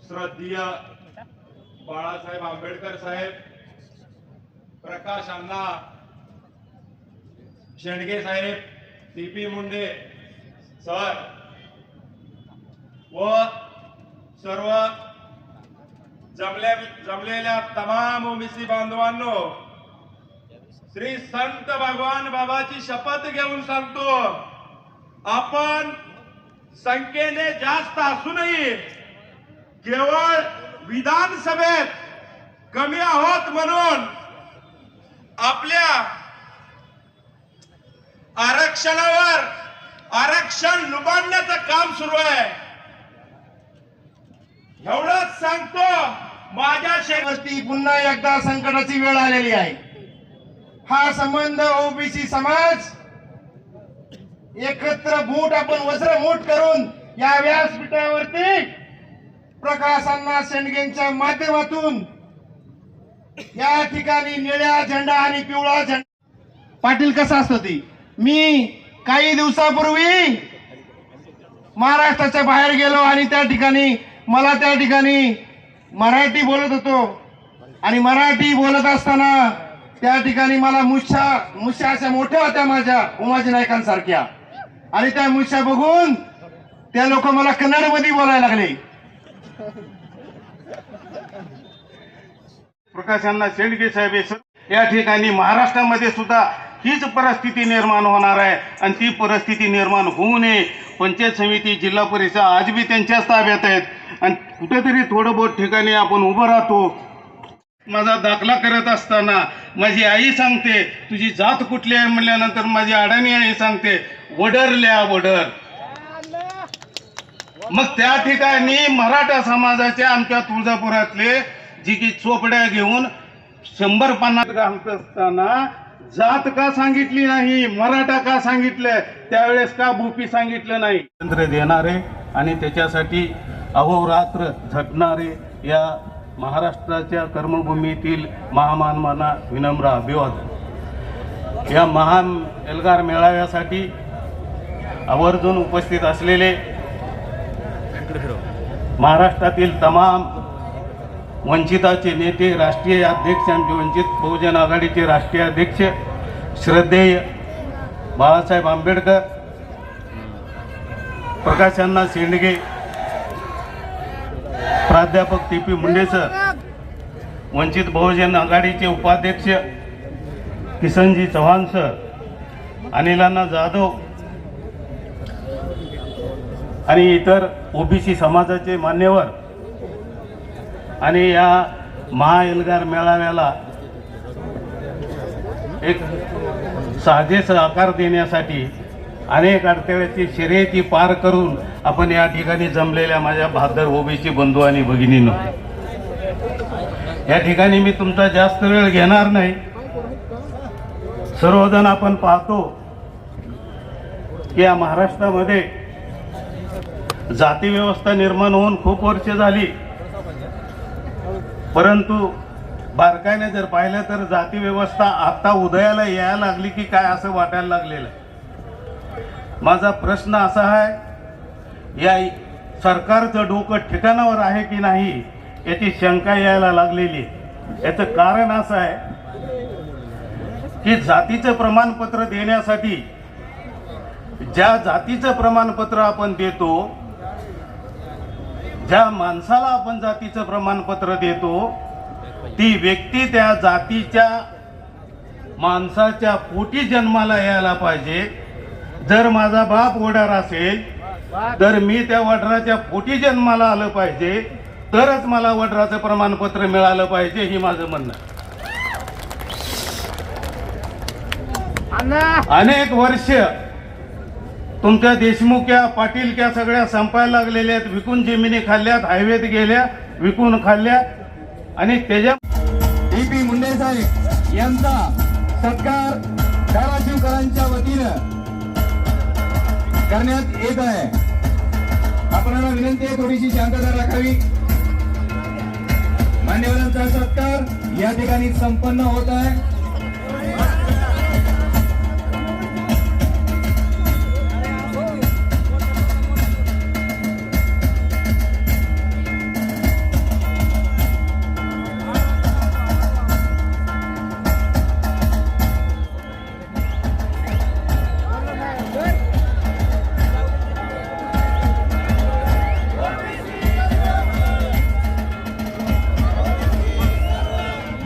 श्रद्धेय बाळासाहेब आंबेडकर साहेब, प्रकाश अण्णा शेंडगे साहेब, TP Munde sir व सर्व जमलेल्या तमाम ओबीसी बांधवांनो, श्री संत भगवान बाबाची शपथ घेऊन सांगतो, आपण संख्येने जास्त असूनही केवळ विधानसभेत कमी आहोत म्हणून आपल्या आरक्षणावर आरक्षण लुबाडण्याचं काम सुरू आहे. एवढंच सांगतो, माझ्या शेवटी पुन्हा एकदा संकटाची वेळ आलेली आहे. हा संबंध ओबीसी समाज एकत्र मूठ आपण वज्र मूठ करून या व्यासपीठावरती प्रकाश अण्णा शेंडगेंच्या माध्यमातून या ठिकाणी निळ्या झेंडा आणि पिवळा झेंडा. पाटील कसं असतं ती, मी काही दिवसापूर्वी महाराष्ट्राच्या बाहेर गेलो आणि त्या ठिकाणी मराठी बोलत होतो आणि मराठी बोलत असताना त्या ठिकाणी मला मुश्या अशा मोठ्या होत्या माझ्या उमाजी नायकांसारख्या, आणि त्या मुश्या बघून त्या लोक मला कन्नडमध्ये बोलायला लागले. प्रकाश अण्णा शेंडगे साहेब या ठिकाणी महाराष्ट्रामध्ये सुद्धा हीच परिस्थिती निर्माण होणार आहे आणि ती परिस्थिती निर्माण होऊ नये. पंचायत समिती, जिल्हा परिषद आज बी त्यांच्याच ताब्यात आहेत आणि कुठेतरी थोडं बहुत ठिकाणी आपण उभं राहतो. माझा दाखला करत असताना माझी आई सांगते, तुझी जात कुठली आहे म्हणल्यानंतर माझी अडाणी आई सांगते, वडरल्या वडर. मग त्या ठिकाणी मराठा समाजाच्या आमच्या तुळजापुरातले जी की चोपड्या घेऊन 150 घालत असताना जात का सांगितली नाही, मराठा का सांगितलं, त्यावेळेस का भूपी सांगितलं नाही. स्वातंत्र्य देणारे आणि त्याच्यासाठी अहोरात्र झटणारे या महाराष्ट्राच्या कर्मभूमीतील महामानवांना विनम्र अभिवादन. या महान एल्गार मेळाव्यासाठी आवर्जून उपस्थित असलेले महाराष्ट्रातील तमाम वंचिताचे नेते, राष्ट्रीय अध्यक्ष, आमचे वंचित बहुजन आघाडीचे राष्ट्रीय अध्यक्ष श्रद्धेय बाळासाहेब आंबेडकर, प्रकाश अण्णा शेंडगे, प्राध्यापक टीपी मुंडे सर, वंचित बहुजन आघाडीचे उपाध्यक्ष किसनजी चव्हाण सर, अनिलांना जाधव आणि इतर ओबीसी समाजाचे मान्यवर आणि या महाएल्गार मेळाव्याला एक साजेस आकार देण्यासाठी अनेक अडथळ्याची शर्यती पार करून आपण या ठिकाणी जमलेल्या माझ्या बहादर ओबीसी बंधू आणि भगिनींनो, या ठिकाणी मी तुमचा जास्त वेळ घेणार नाही. सर्वजण आपण पाहतो की या महाराष्ट्रामध्ये जाती व्यवस्था निर्माण होऊन खूप वर्ष झाली, परंतु बारकाईने जर पाहिलं तर जाती व्यवस्था आता उदयाला यायला लागली की काय असं वाटायला लागलेलं आहे. माझा प्रश्न असा आहे, या सरकारचं डोकं ठिकाणावर आहे की नाही याची शंका यायला लागलेली आहे. याचं कारण असं आहे की जातीचं प्रमाणपत्र देण्यासाठी ज्या जातीचं प्रमाणपत्र आपण देतो, ज्या माणसाला आपण जातीचं प्रमाणपत्र देतो, ती व्यक्ती त्या जातीच्या माणसाच्या पोटी जन्माला यायला पाहिजे. जर माझा बाप वडार असेल तर मी त्या वडराच्या पोटी जन्माला आलं पाहिजे, तरच मला वडराचं प्रमाणपत्र मिळालं पाहिजे, ही माझं म्हणणं. अनेक वर्ष तुमच्या देशमुख्या पाटीलक्या सगळ्या संपायला लागलेल्या आहेत. विकून जमिनी खाल्ल्यात, हायवेत गेल्या, विकून खाल्ल्या, आणि त्याच्या टीपी मुंडे साहेब यांचा सत्कार धाराशिवकरांच्या वतीनं करण्यात येत आहे. आपल्याला विनंती आहे थोडीशी शांतता राखावी. मान्यवरांचा सत्कार या ठिकाणी संपन्न होत आहे.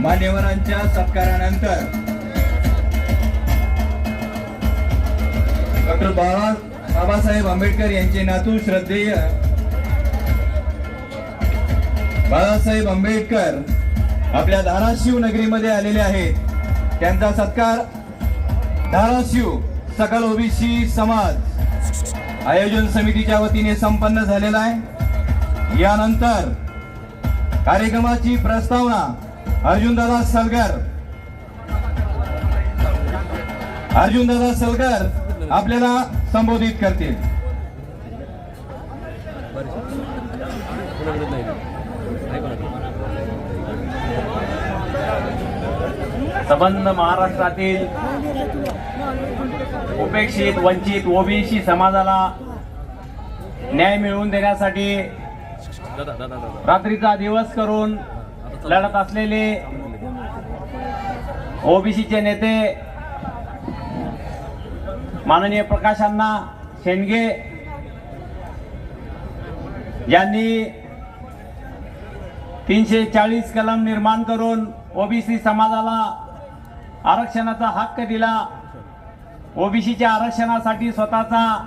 मान्यवरांच्या सत्कारानंतर डॉक्टर बाबासाहेब आंबेडकर यांचे नातू श्रद्धेय बाळासाहेब आंबेडकर आपल्या धाराशिव नगरीमध्ये आलेले आहेत. त्यांचा सत्कार धाराशिव सकल ओबीसी समाज आयोजन समितीच्या वतीने संपन्न झालेला आहे. यानंतर कार्यक्रमाची प्रस्तावना अर्जुनदादा सलगर आपल्याला संबोधित करतील. संबंध महाराष्ट्रातील उपेक्षित, वंचित, ओबीसी समाजाला न्याय मिळवून देण्यासाठी रात्रीचा दिवस करून लढत असलेले ओबीसीचे नेते माननीय प्रकाशअण्णा शेंडगे यांनी 340 कलम निर्माण करून ओबीसी समाजाला आरक्षणाचा हक्क दिला. ओबीसीच्या आरक्षणासाठी स्वतःचा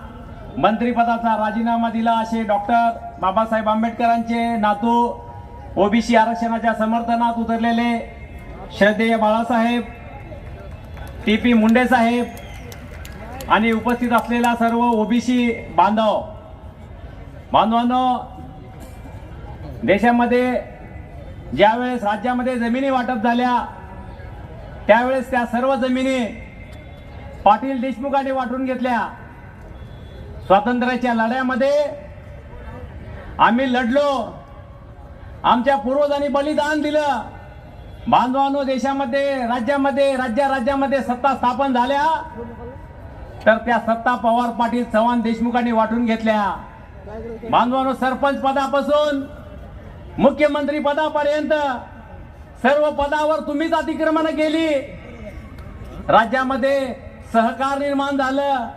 मंत्रिपदाचा राजीनामा दिला. असे डॉक्टर बाबासाहेब आंबेडकरांचे नातू ओबीसी आरक्षणाच्या समर्थनात उतरलेले श्रद्धेय बाळासाहेब टीपी मुंडे साहेब आणि उपस्थित असलेला सर्व ओबीसी बांधवांनो, देशामध्ये ज्यावेळेस राज्यामध्ये जमिनी वाटप झाल्या त्यावेळेस त्या सर्व जमिनी पाटील देशमुखांनी वाटून घेतल्या. स्वातंत्र्याच्या लढ्यामध्ये आम्ही लढलो, आमच्या पूर्वजांनी बलिदान दिलं. बांधवांनो, देशामध्ये राज्यामध्ये सत्ता स्थापन झाल्या तर त्या सत्ता पवार, पाटील, चव्हाण, देशमुखांनी वाटून घेतल्या. बांधवांनो, सरपंच पदापासून मुख्यमंत्री पदापर्यंत सर्व पदावर तुम्हीच अतिक्रमण केली. राज्यामध्ये सहकार निर्माण झालं.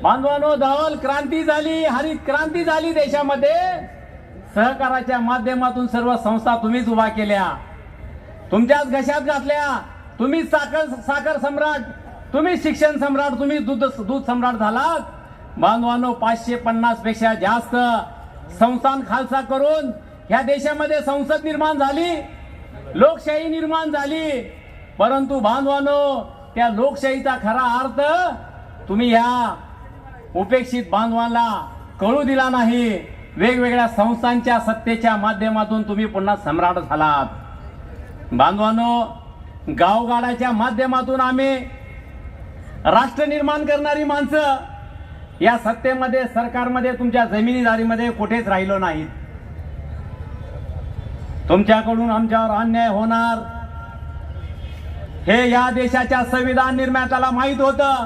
बांधवांनो, धवल क्रांती झाली, हरित क्रांती झाली. देशामध्ये सहकाराच्या माध्यमातून सर्व संस्था तुम्हीच उभा केल्या, तुमच्याच घशात घातल्या. तुम्ही साखर सम्राट, तुम्ही शिक्षण सम्राट, तुम्ही दूध सम्राट झालात. बांधवांनो, 550 पेक्षा जास्त संस्थान खालसा करून ह्या देशामध्ये संसद निर्माण झाली, लोकशाही निर्माण झाली. परंतु बांधवांनो, त्या लोकशाहीचा खरा अर्थ तुम्ही ह्या उपेक्षित बांधवांना कळू दिला नाही. वेगवेगळ्या संस्थांच्या सत्तेच्या माध्यमातून तुम्ही पुन्हा सम्राट झालात. बांधवांनो, गावगाड्याच्या माध्यमातून आम्ही राष्ट्र निर्माण करणारी माणसं या सत्तेमध्ये, सरकारमध्ये, तुमच्या जमिनीदारीमध्ये कुठेच राहिलो नाहीत. तुमच्याकडून आमच्यावर अन्याय होणार हे या देशाच्या संविधान निर्मात्याला माहित होतं.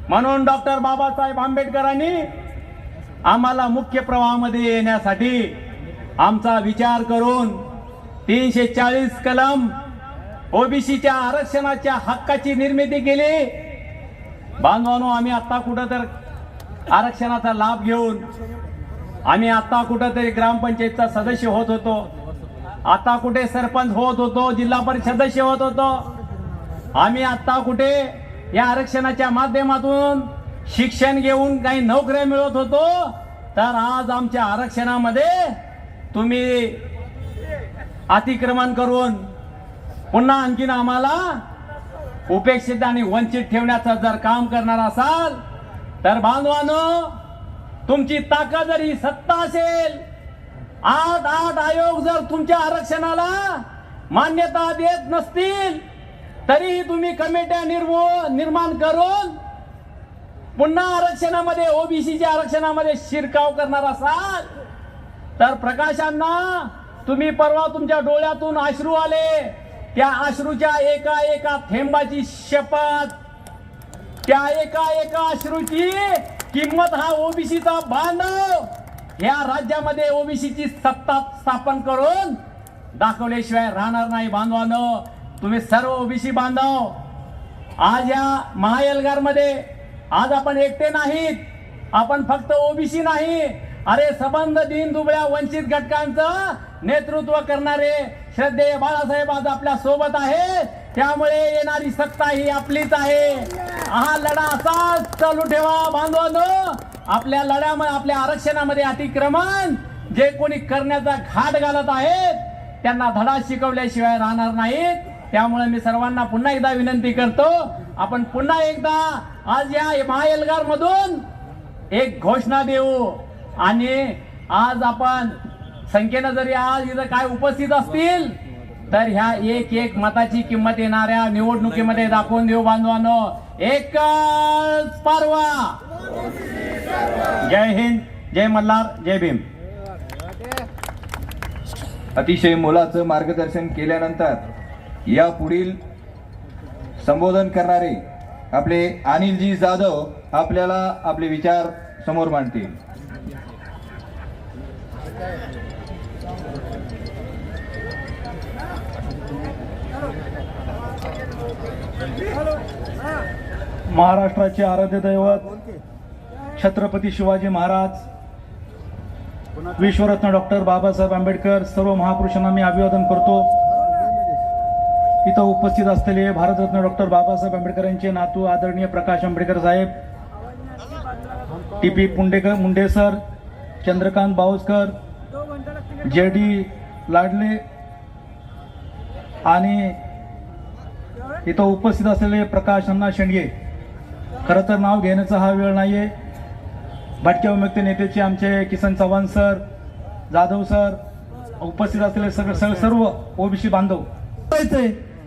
म्हणून डॉक्टर बाबासाहेब आंबेडकरांनी आम्हाला मुख्य प्रवाहामध्ये येण्यासाठी आमचा विचार करून 340 कलम ओबीसीच्या आरक्षणाच्या हक्काची निर्मिती केली. बांधवांनो, आम्ही आता कुठं तर आरक्षणाचा लाभ घेऊन आम्ही आता कुठं तरी ग्रामपंचायतचा सदस्य होत होतो, आता कुठे सरपंच होत होतो, जिल्हा परिषद सदस्य होत होतो. आम्ही आता कुठे या आरक्षणाच्या माध्यमातून शिक्षण घेऊन काही नोकऱ्या मिळवत होतो, तर आज आमच्या आरक्षणामध्ये तुम्ही अतिक्रमण करून पुन्हा आणखीन आम्हाला उपेक्षित आणि वंचित ठेवण्याचं जर काम करणार असाल तर बांधवांनो, तुमची ताकद जर ही सत्ता असेल, 8 आयोग जर तुमच्या आरक्षणाला मान्यता देत नसतील तरीही तुम्ही कमिट्या निर्माण करून पुन्हा आरक्षणामध्ये, ओबीसीच्या आरक्षणामध्ये शिरकाव करणार असाल तर प्रकाशांना, तुम्ही परवा तुमच्या डोळ्यातून अश्रू आले, त्या अश्रूच्या एका थेंबाची शपथ, त्या एका अश्रूची किंमत हा ओबीसीचा बांधव या राज्यामध्ये ओबीसीची सत्ता स्थापन करून दाखवल्याशिवाय राहणार नाही. बांधवांनो, तुम्ही सर्व ओबीसी बांधव आज या महाएल्गारमध्ये आज आपण एकटे नाहीत, आपण फक्त ओबीसी नाही, अरे संबंध दीन दुबळ्या वंचित घटकांचं नेतृत्व करणारे श्रद्धेय बाळासाहेब आज आपल्या सोबत आहे. त्यामुळे येणारी सत्ता ही आपलीच आहे. हा लढा असाच चालू ठेवा बांधवांनो. आपल्या लढ्यामध्ये, आपल्या आरक्षणामध्ये अतिक्रमण जे कोणी करण्याचा घाट घालत आहेत त्यांना धडा शिकवल्याशिवाय राहणार नाहीत. त्यामुळे मी सर्वांना पुन्हा एकदा विनंती करतो, आपण पुन्हा एकदा आज या महाएल्गार मधून एक घोषणा देऊ आणि आज आपण संख्येनं जरी आज इथं काय उपस्थित असतील तर ह्या एक मताची किंमत येणाऱ्या निवडणुकीमध्ये दाखवून देऊ बांधवांनो. एकच परवा. जय हिंद, जय मल्हार, जय भीम. अतिशय मोलाचं मार्गदर्शन केल्यानंतर या पुढील संबोधन करणारे आपले अनिलजी जाधव आपल्याला आपले विचार समोर मांडतील. महाराष्ट्राचे आराध्य दैवत छत्रपती शिवाजी महाराज, विश्वरत्न डॉक्टर बाबासाहेब आंबेडकर, सर्व महापुरुषांना मी अभिवादन करतो. इथं उपस्थित असलेले भारतरत्न डॉक्टर बाबासाहेब आंबेडकर यांचे नातू आदरणीय प्रकाश आंबेडकर साहेब, T P. Munde sir, Chandrakant Bawaskar, J D. Ladle आणि इथं उपस्थित असलेले प्रकाश अण्णा शेंडगे. खरं तर नाव घेण्याचा हा वेळ नाहीये. भटक्या विमुक्त नेतेचे आमचे किसन चव्हाण सर, जाधव सर, उपस्थित असलेले सर्व ओबीसी बांधव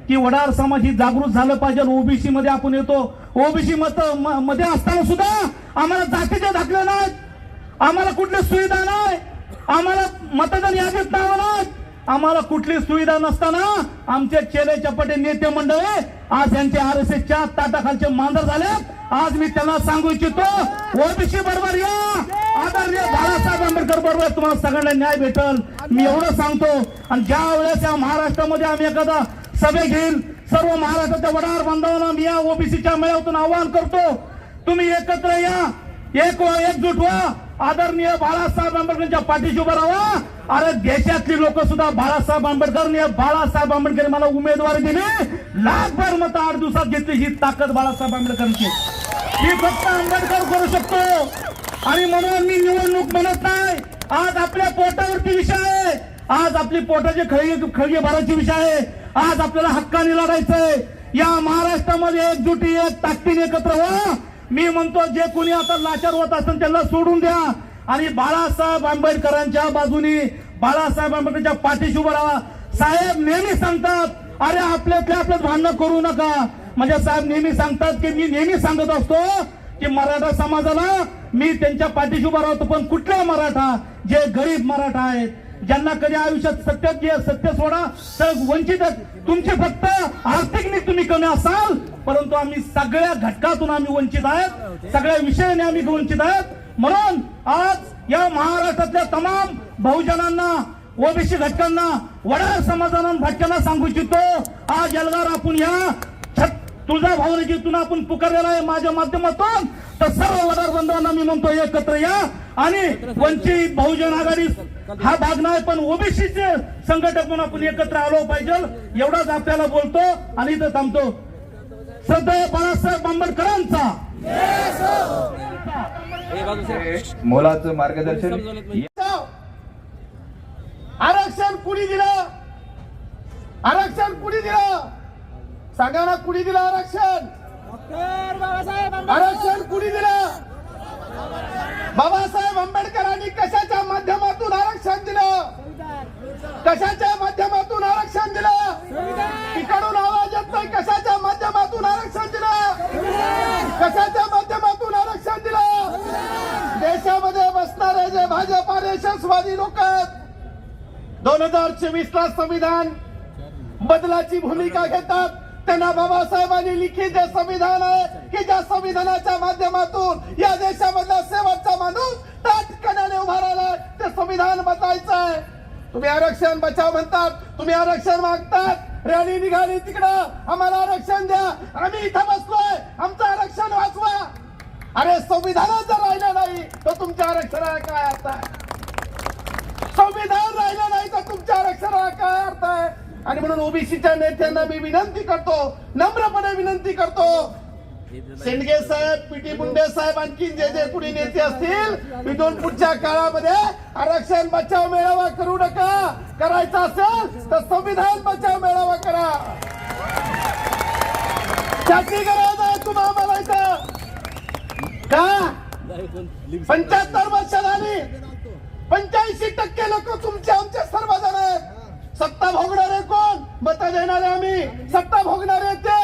की वडार समाज ही जागृत झालं पाहिजे. ओबीसी मध्ये आपण येतो, ओबीसी मध्ये असताना सुद्धा आम्हाला जातीच्या दाखल्या नाहीत, आम्हाला कुठली सुविधा नाही, आम्हाला मतदान यादीत नाव नाहीत, आम्हाला कुठली सुविधा नसताना आमचे चेले चपाटे नेते मंडळी आज यांचे RSSच्या ताटाखालचे मांजर झाले. आज मी त्यांना सांगू इच्छितो, ओबीसी बरोबर या, आदरणीय बाळासाहेब आंबेडकर बरोबर तुम्हाला सगळ्यांना न्याय भेटल, मी एवढं सांगतो. आणि ज्या वेळेस या महाराष्ट्रामध्ये आम्ही एखादा सभे घेईल, सर्व महाराष्ट्राच्या वडार बांधवांना मी या ओबीसीच्या मेळाव्यातून आवाहन करतो, तुम्ही एकत्र या, एकजूट व्हा, आदरणीय बाळासाहेब आंबेडकरांच्या पाठीशी उभं राहा. अरे देशातली लोक सुद्धा बाळासाहेब आंबेडकर मला उमेदवारी दिली, लाखभर मत 8 दिवसात घेतली. ही ताकद बाळासाहेब आंबेडकरांची, ही फक्त आंबेडकर करू शकतो. आणि म्हणून मी निवडणूक म्हणत नाही. आज आपल्या पोटावरती विषय आहे, आज आपली पोटाचे खळगे भरायचे विषय आहे. आज आपल्याला हक्काने लढायचंय. या महाराष्ट्रामध्ये एकजुटी, एक ताकदीने एकत्र व्हा. मी म्हणतो, जे कोणी आता लाचार होत असतात त्यांना सोडून द्या आणि बाळासाहेब आंबेडकरांच्या बाजूनी, बाळासाहेब आंबेडकरांच्या पाठीशी उभं राहा. साहेब नेहमी सांगतात, अरे आपल्यात भांडणं करू नका. म्हणजे साहेब नेहमी सांगतात की मी नेहमी सांगत असतो की मराठा समाजाला मी त्यांच्या पाठीशी उभा राहतो, पण कुठला मराठा? जे गरीब मराठा आहेत, ज्यांना कधी आयुष्यात सत्य सोडा तर वंचित आहेत. तुमचे फक्त आर्थिक तुम्ही कमी असाल, परंतु आम्ही सगळ्या घटकातून आम्ही वंचित आहेत, सगळ्या विषयाने आम्ही वंचित आहेत. म्हणून आज या महाराष्ट्रातल्या तमाम बहुजनांना, ओबीसी घटकांना, वडार समाजाला, भटक्यांना सांगू इच्छितो, आज एल्गार आपण या तुळजा भावनेतून आपण पुकारलेला आहे माझ्या माध्यमातून. तर सर्व वडार बांधवांना मी म्हणतो एकत्र या आणि वंचित बहुजन आघाडी हा भाग नाही, पण ओबीसीचे संघटक म्हणून आपण एकत्र आलो पाहिजे, एवढाच आपल्याला बोलतो आणि इथं थांबतो. श्रद्धेय बाळासाहेब आंबेडकरांचा मोलाचं मार्गदर्शन. आरक्षण कुणी दिलं? आरक्षण कुणी दिलं? सांगा ना, कुणी दिलं आरक्षण? आरक्षण कुणी दिलं? बाबासाहेब आंबेडकरांनी कशाच्या माध्यमातून आरक्षण दिलं? कशाच्या माध्यमातून आरक्षण दिलं? तिकडून आवाज येत नाही. कशाच्या माध्यमातून आरक्षण दिलं? कशाच्या माध्यमातून आरक्षण दिलं? देशामध्ये बसणारे जे भाजपा रेशनवादी लोक आहेत, 2024 ला संविधान बदलाची भूमिका घेतात. त्यांना बाबासाहेबांनी लिखित जे संविधान आहे की ज्या संविधानाच्या माध्यमातून या देशामधला शेवटचा माणूस ताटकण्याने उभा राहिलाय, ते संविधान बदलायचं आहे. तुम्ही आरक्षण बचाव म्हणतात, तुम्ही आरक्षण मागतात, रॅली निघाली तिकडं, आम्हाला आरक्षण द्या, आम्ही इथं बसलोय, आमचं आरक्षण वाचवा. अरे संविधानात जर राहिलं नाही तर तुमच्या आरक्षणाला काय अर्थ आहे? संविधान राहिलं नाही तर तुमच्या आरक्षणाला काय अर्थ आहे? आणि म्हणून ओबीसीच्या नेत्यांना मी विनंती करतो, नम्रपणे विनंती करतो, शेंडगे साहेब, पीटी मुंडे साहेब, आणखी जे कुणी नेते असतील, इथून पुढच्या काळामध्ये आरक्षण बचाव मेळावा करू नका. करायचा असेल तर संविधान बचाव मेळावा करा. त्याची गरज आहे तुम्हाला बोलायचं का? 75 वर्ष झाली, 85% लोक तुमचे आमचे सर्वजण आहेत. सत्ता भोगणारे कोण? मत देणारे आम्ही. सत्ता भोगणारे ते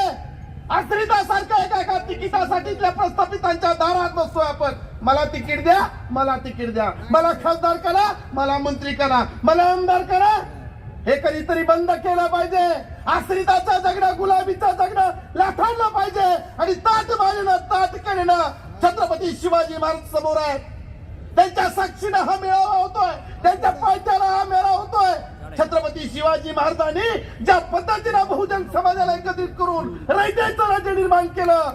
आश्रितासारखं एका तिकिटासाठीच्या प्रस्थापितांच्या दारात बसतोय आपण. मला तिकीट द्या, मला तिकीट द्या, मला खासदार करा, मला मंत्री करा, मला आमदार करा. हे कधीतरी बंद केलं पाहिजे. आश्रिताचं जगणं, गुलाबीचं जगणं लाथाडलं पाहिजे. आणि ताटकणीनं छत्रपती शिवाजी महाराज समोर आहे, त्यांच्या साक्षीनं हा मेळावा होतोय, त्यांच्या पायथ्याला हा मेळावा होतोय. छत्रपती शिवाजी महाराजांनी ज्या पद्धतीने बहुजन समाजाला एकत्रित करून रयतेचं राज्य निर्माण केलं,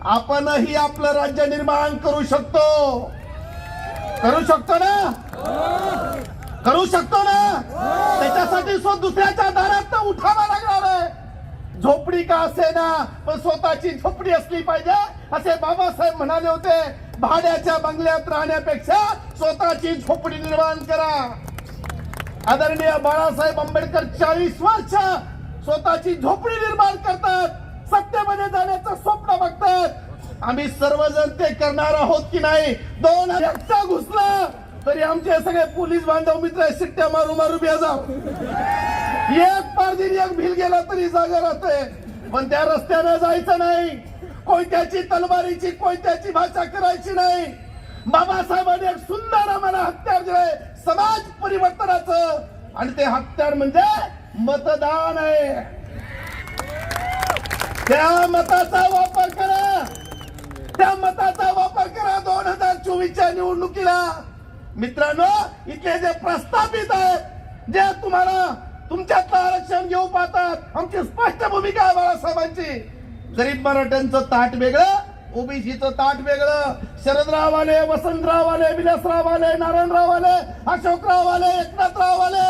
आपणही आपलं राज्य निर्माण करू शकतो. करू शकतो ना? करू शकतो ना? त्याच्यासाठी दुसऱ्याच्या दारात उठावा लागणार आहे. झोपडी का असे ना, पण स्वतःची झोपडी असली पाहिजे असे बाबासाहेब म्हणाले होते. भाड्याच्या बंगल्यात राहण्यापेक्षा स्वतःची झोपडी निर्माण करा. आदरणीय बाळासाहेब आंबेडकर 40 वर्ष स्वतःची झोपडी निर्माण करतात, सत्तेमध्ये जाण्याचं स्वप्न बघतात. आम्ही सर्वजण ते करणार आहोत की नाही? 2001 घुसला तरी आमचे सगळे पोलीस बांधव मित्र शिट्ट्या मारू मारू बिया जाऊ. एक पारदिन एक भिल गेला तरी जागा राहते, पण त्या रस्त्याने जायचं नाही. कोयत्याची तलवारीची कोयत्याची भाषा करायची नाही. बाबासाहेबांनी एक सुंदर आम्हाला हत्यार दिलंय समाज परिवर्तनाचं, आणि ते हत्यार म्हणजे मतदान आहे. त्या मताचा वापर करा, त्या मताचा वापर करा 2024च्या निवडणुकीला. मित्रांनो, इथले जे प्रस्थापित आहेत, जे तुम्हाला तुमच्यातलं आरक्षण घेऊ पाहतात, आमची स्पष्ट भूमिका आहे बाळासाहेबांची. गरीब मराठ्यांचं ताट वेगळं, ओबीसीचं ताट वेगळं. शरदराव आले, वसंतराव आले, विलासराव आले, नारायणराव आले, अशोकराव आले, एकनाथराव आले.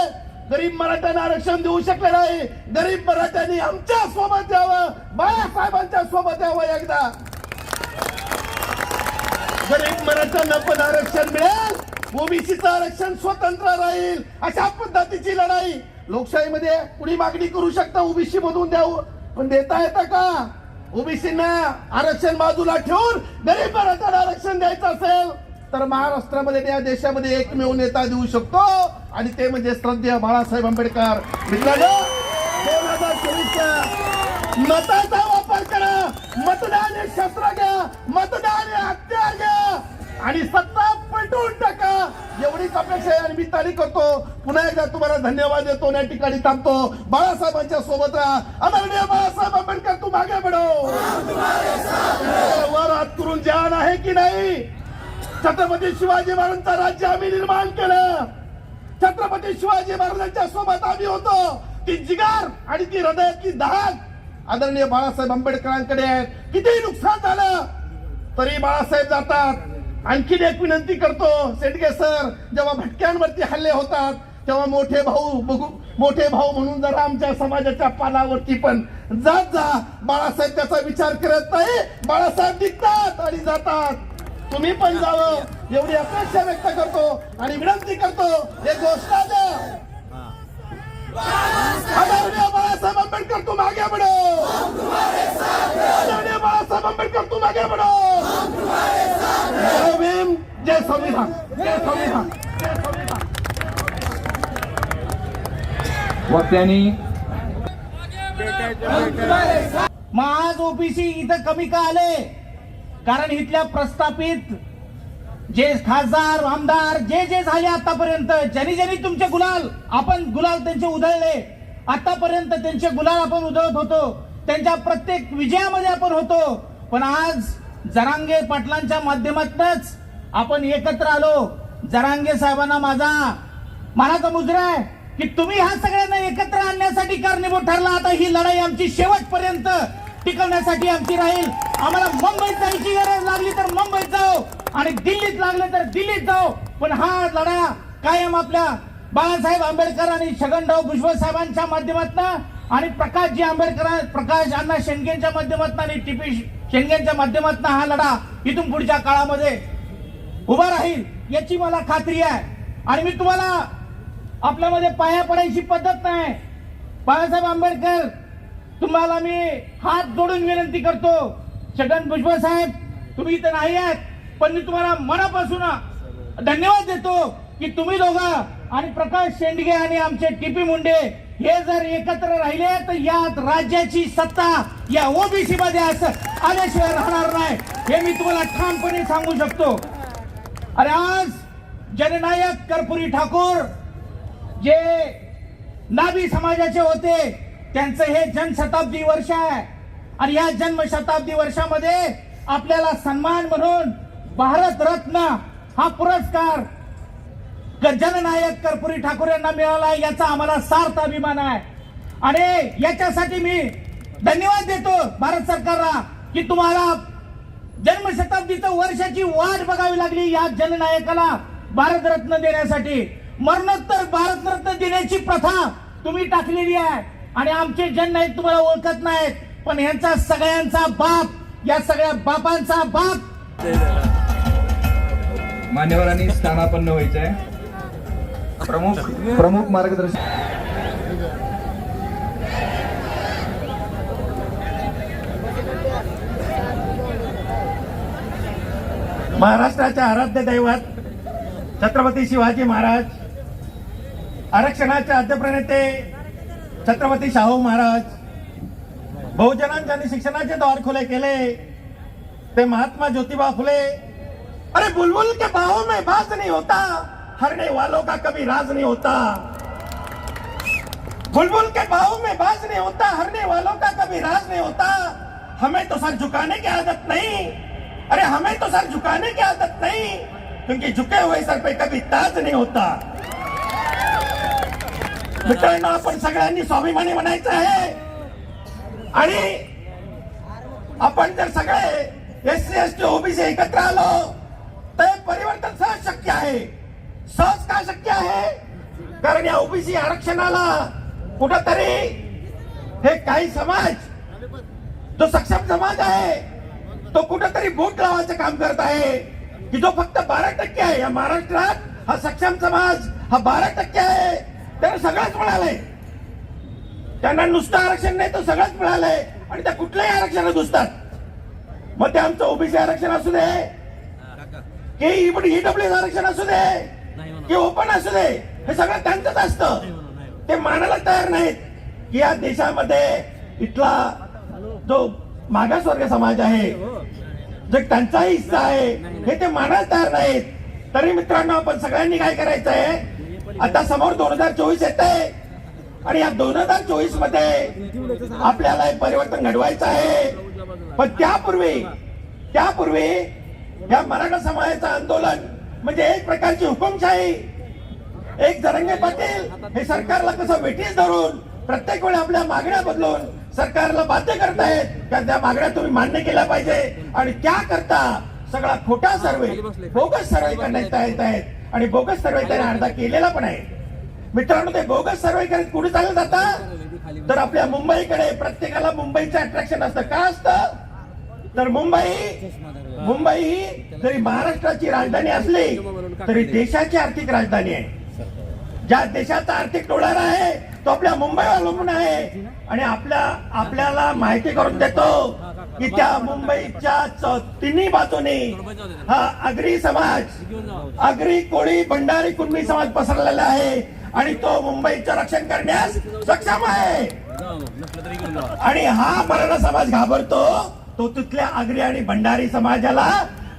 गरीब मराठ्यांना आरक्षण देऊ शकले नाही. गरीब मराठ्यांनी आमच्या सोबत यावं, बाळासाहेबांच्या सोबत यावं. एकदा गरीब मराठ्यांना पण आरक्षण मिळेल, ओबीसीचं आरक्षण स्वतंत्र राहील. अशा पद्धतीची लढाई लोकशाहीमध्ये कुणी मागणी करू शकता ओबीसी मधून द्यावं, पण देता येतं का? ओबीसींना आरक्षण बाजूला ठेवून गरीब मराठ्यांना आरक्षण द्यायचं असेल तर महाराष्ट्रामध्ये या देशामध्ये एकमेव नेता देऊ शकतो, आणि ते म्हणजे श्रद्धेय बाळासाहेब आंबेडकर. मित्रांनो, 2024च्या मताचा वापर करा. मतदान हे शस्त्र घ्या, मतदान हे हत्यार घ्या आणि सत्ता पलटून टाका, एवढीच अपेक्षा आहे. आणि मी तारीख करतो, पुन्हा एकदा तुम्हाला धन्यवाद देतो, या ठिकाणी थांबतो. बाळासाहेबांच्या सोबत राहा. आदरणीय बाळासाहेब आंबेडकर, तू मागे बढो. वर हात करून जाण आहे की नाही? छत्रपती शिवाजी महाराजांचं राज्य आम्ही निर्माण केलं. छत्रपती शिवाजी महाराजांच्या सोबत आम्ही होतो. ती जिगार आणि ती हृदयातली धाक आदरणीय बाळासाहेब आंबेडकरांकडे आहेत. किती नुकसान झालं तरी बाळासाहेब जातात. आणखीन एक विनंती करतो, शेंडगे सर, जेव्हा भटक्यांवरती हल्ले होतात तेव्हा मोठे भाऊ म्हणून जरा आमच्या समाजाच्या पालावरती पण जात जा. बाळासाहेब त्याचा विचार करत नाही. बाळासाहेब निघतात आणि जातात. तुम्ही पण जावं एवढी अपेक्षा व्यक्त करतो आणि विनंती करतो. एक घोषणा द्या, आदरणीय बाळासाहेब आंबेडकर, तू मागे बढो. आदरणीय बाळासाहेब आंबेडकर, तू मागे बढो. जय भीम, जय संविधान, जय संविधान, जय संविधान. वक्त्यांनी मग आज ओबीसी इथं कमी का आले? कारण इथल्या प्रस्थापित जे खासदार आमदार जे झाले आतापर्यंत, ज्यांनी तुमचे गुलाल, आपण गुलाल त्यांचे उधळले, आतापर्यंत त्यांचे गुलाल आपण उधळत होतो, त्यांच्या प्रत्येक विजयामध्ये आपण होतो. पण आज जरांगे पाटलांच्या माध्यमातूनच आपण एकत्र आलो. जरांगे साहेबांना माझा मुजरा आहे की तुम्ही ह्या सगळ्यांना एकत्र आणण्यासाठी कारणीभूत ठरला. आता ही लढाई आमची शेवटपर्यंत टिकवण्यासाठी आमची राहील. आम्हाला मुंबईत जायची गरज लागली तर मुंबईत जाऊ आणि दिल्लीत लागले तर दिल्लीत जाऊ, पण हा लढा कायम आपल्या बाळासाहेब आंबेडकर आणि छगनराव भुजबळ साहेबांच्या माध्यमातून आणि प्रकाश अण्णा शेंडगेंच्या माध्यमातून आणि टीपी शेंडगेंच्या माध्यमातून हा लढा इथून पुढच्या काळामध्ये उभा राहील याची मला खात्री आहे. आणि मी तुम्हाला आपल्यामध्ये पाया पडायची पद्धत नाही. बाळासाहेब आंबेडकर, तुम्हाला मी हात जोडून विनंती करतो. छगन भुजबळ साहेब, तुम्ही इथं नाही आहेत, पण मी तुम्हाला मनापासून धन्यवाद देतो की तुम्ही दोघं आणि प्रकाश शेंडगे आणि आमचे टीपी मुंडे हे जर एकत्र राहिले तर यात राज्याची सत्ता या ओबीसी मध्ये असं आल्याशिवाय राहणार नाही, हे मी तुम्हाला ठामपणे सांगू शकतो. अरे आज जननायक कर्पूरी ठाकूर जे नाभी समाजाचे होते, त्यांचं हे जनशताब्दी वर्ष आहे आणि या जन्मशताब्दी वर्षामध्ये आपल्याला सन्मान म्हणून भारत रत्न हा पुरस्कार जननायक कर्पूरी ठाकूर यांना मिळाला, याचा आम्हाला सार्थ अभिमान आहे. आणि याच्यासाठी मी धन्यवाद देतो भारत सरकारला की तुम्हाला जन्मशताब्दीचं वर्षाची वाट बघावी लागली या जननायकाला भारतरत्न देण्यासाठी. मरणोत्तर भारतरत्न देण्याची प्रथा तुम्ही टाकलेली आहे आणि आमचे जननायक तुम्हाला ओळखत नाहीत, पण यांचा सगळ्यांचा बाप, या सगळ्या बापांचा बाप. मान्यवरांनी स्थानापन्न व्हायचं आहे. प्रमुख मार्गदर्शक महाराष्ट्राच्या आराध्य दैवत छत्रपती शिवाजी महाराज, आरक्षणाचे आद्यप्रणेते छत्रपती शाहू महाराज, बहुजनांच्या शिक्षणाचे द्वार खुले केले ते महात्मा ज्योतिबा फुले. अरे बुलबुल के बाहों में बाज नहीं होता, हरने वालों का कभी राज नहीं होता. बुलबुल के बाहों में बाज नहीं होता, हरने वालों का कभी राज नहीं होता. हमें तो सर झुकाने की आदत नहीं, अरे हमें तो सर झुकाने की आदत नहीं, क्योंकि झुके हुए सर पे कभी ताज नहीं होता. मित्रांनो, आपण सगळ्यांनी स्वाभिमानी बनायचं आहे आणि आपण जर सगळे एससी एसटी ओबीसी एकत्र आलो तर परिवर्तन सहज शक्य आहे. सहज का शक्य आहे? कारण या ओबीसी आरक्षणाला कुठंतरी हे काही समाज, जो सक्षम समाज आहे, तो कुठंतरी बोट लावायचं काम करत आहे की जो फक्त 12% आहे. या महाराष्ट्रात हा सक्षम समाज हा 12% आहे. त्यांना सगळंच मिळालंय, त्यांना नुसतं आरक्षण नाही तर सगळंच मिळालंय आणि त्या कुठल्याही आरक्षणात घुसतात. मग ते आमचं ओबीसी आरक्षण असू दे की ईडब्ल्यूएस आरक्षण असू दे की ओपन असू दे, हे सगळं त्यांचंच असतं. ते मानायला तयार नाहीत की या देशामध्ये इथला जो मागासवर्ग समाज आहे जो त्यांचा हिस्सा आहे हे ते मानायला तयार नाहीत. तरी मित्रांनो, आपण सगळ्यांनी काय करायचं आहे, आता समोर 2024 येत आहे आणि या 2024 मध्ये आपल्याला एक परिवर्तन घडवायचं आहे. पण त्यापूर्वी या मराठा समाजाचं आंदोलन म्हणजे एक प्रकारची हुकुमशाही. एक जरंगे पाटील हे सरकारला कसं वेठीस धरून प्रत्येक वेळी आपल्या मागण्या बदलून सरकारला बाध्य करतायत, त्या मागण्या तुम्ही मान्य केल्या पाहिजे. आणि त्याकरता सगळा खोटा सर्वे, बोगस सर्वे करण्यात येत आहेत आणि बोगस सर्वे त्याने अर्धा केलेला पण आहे. मित्रांनो, ते बोगस सर्वे करत कुठे चाललं जातं तर आपल्या मुंबईकडे. प्रत्येकाला मुंबईचं अट्रॅक्शन असतं. का असतं तर मुंबई ही जरी महाराष्ट्राची राजधानी असली तरी देशाची आर्थिक राजधानी आहे. ज्या देशाचा आर्थिक डोलारा आहे तो आपल्या मुंबईवर अवलंबून आहे. आणि आपल्याला माहिती करून देतो की त्या मुंबईच्या तिन्ही बाजूने हा आगरी समाज, आगरी, कोळी, भंडारी, कुणबी समाज पसरलेला आहे आणि तो मुंबईचं रक्षण करण्यास सक्षम आहे. आणि हा मराठा समाज घाबरतो तो तिथल्या आगरी आणि भंडारी समाजाला.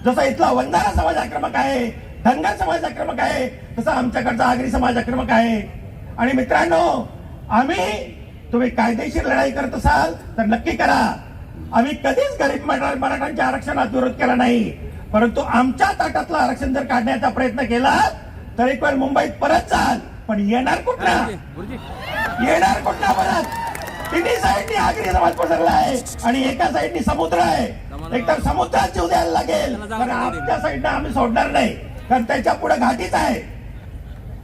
जसा इथला वंजारा समाज आक्रमक आहे, धनगर समाज आक्रमक आहे, तसा आमच्याकडचा आगरी समाज आक्रमक आहे. आणि मित्रांनो, तुम्ही कायदेशीर लढाई करत असाल तर नक्की करा. आम्ही कधीच गरीब मराठ्यांच्या आरक्षणात विरोध केला नाही, परंतु आमच्या ताटातलं आरक्षण जर काढण्याचा प्रयत्न केला तर एक वेळ मुंबईत परत जाल. पण येणार कुठला परत? तिन्ही साईडनी आगरी समाज पसरला आहे आणि एका साईडनी समुद्र आहे. एकतर समुद्रात जीव द्यायला लागेल, कारण आमच्या साईडनं आम्ही सोडणार नाही, कारण त्याच्या पुढे घाटीच आहे.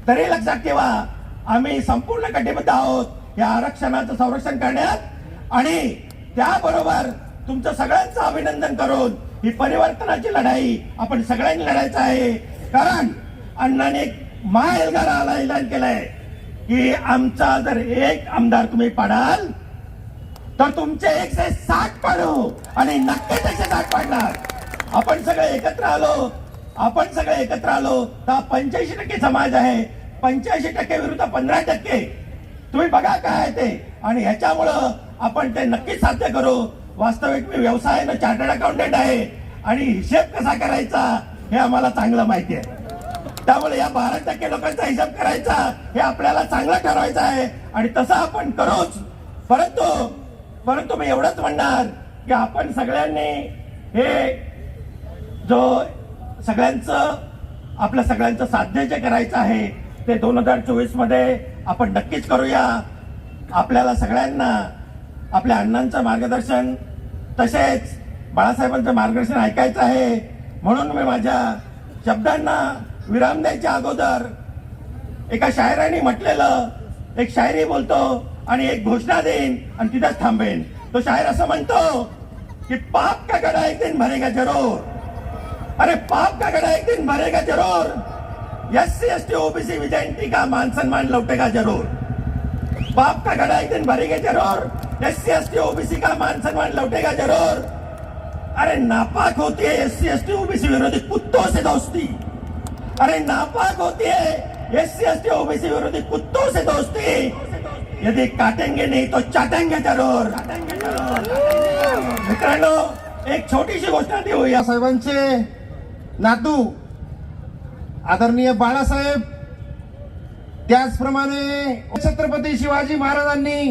तरी लक्षात ठेवा, आम्ही संपूर्ण कटिबद्ध आहोत या आरक्षणाचं संरक्षण करण्यात. आणि त्याबरोबर तुमचं सगळ्यांचं अभिनंदन करून ही परिवर्तनाची लढाई आपण सगळ्यांनी लढायचं आहे. कारण अण्णाने एक महाएल्गाराला ऐलान केलंय की आमचा जर एक आमदार तुम्ही पाडाल तर तुमचे 160 पाडू आणि नक्कीच 160 पाडणार. आपण सगळे एकत्र आलो तर 85% समाज आहे. 85% विरुद्ध 15%. तुम्ही बघा काय आहे ते, आणि ह्याच्यामुळं आपण ते नक्कीच साध्य करू. वास्तविक मी व्यवसायानं चार्टर्ड अकाउंटंट आहे आणि हिशेब कसा करायचा हे आम्हाला चांगलं माहिती आहे. त्यामुळे या 12% लोकांचा हिसाब करायचा हे आपल्याला चांगलं ठरवायचं आहे आणि तसं आपण करूच. परंतु मी एवढंच म्हणणार की आपण सगळ्यांनी हे आपल्या सगळ्यांचं साध्य जे करायचं आहे ते 2024 मध्ये आपण नक्कीच करूया. आपल्याला सगळ्यांना आपल्या अण्णांचं मार्गदर्शन तसेच बाळासाहेबांचं मार्गदर्शन ऐकायचं आहे. म्हणून मी माझ्या शब्दांना विराम द्यायच्या अगोदर एका शायराने म्हटलेलं एक शायरी बोलतो आणि एक घोषणा देईन आणि तिथंच थांबेन. तो शायर असं म्हणतो की पाप का गड़ा एक दिन भरेगा जरूर, अरे पाप का गड़ा एक दिन भरेगा जरूर, SC ST OBC विजयंती का मान सम्मान लौटेगा जरूर. पाप का गड़ा एक दिन भरेगा जरूर, SC ST OBC का मान सम्मान लौटेगा जरूर. अरे नापाक होती है SC ST OBC विरोधी कुत्तों से दोस्ती, अरे नापाक होती है SC ST OBC विरोधी कुत्तों से दोस्ती. यदि काटेंगे नहीं तो चाटेंगे जरूर. मित्रांनो, एक छोटीशी घोषणा देऊया. साहेबांचे नातू आदरणीय बाळासाहेब, त्याचप्रमाणे छत्रपती शिवाजी महाराजांनी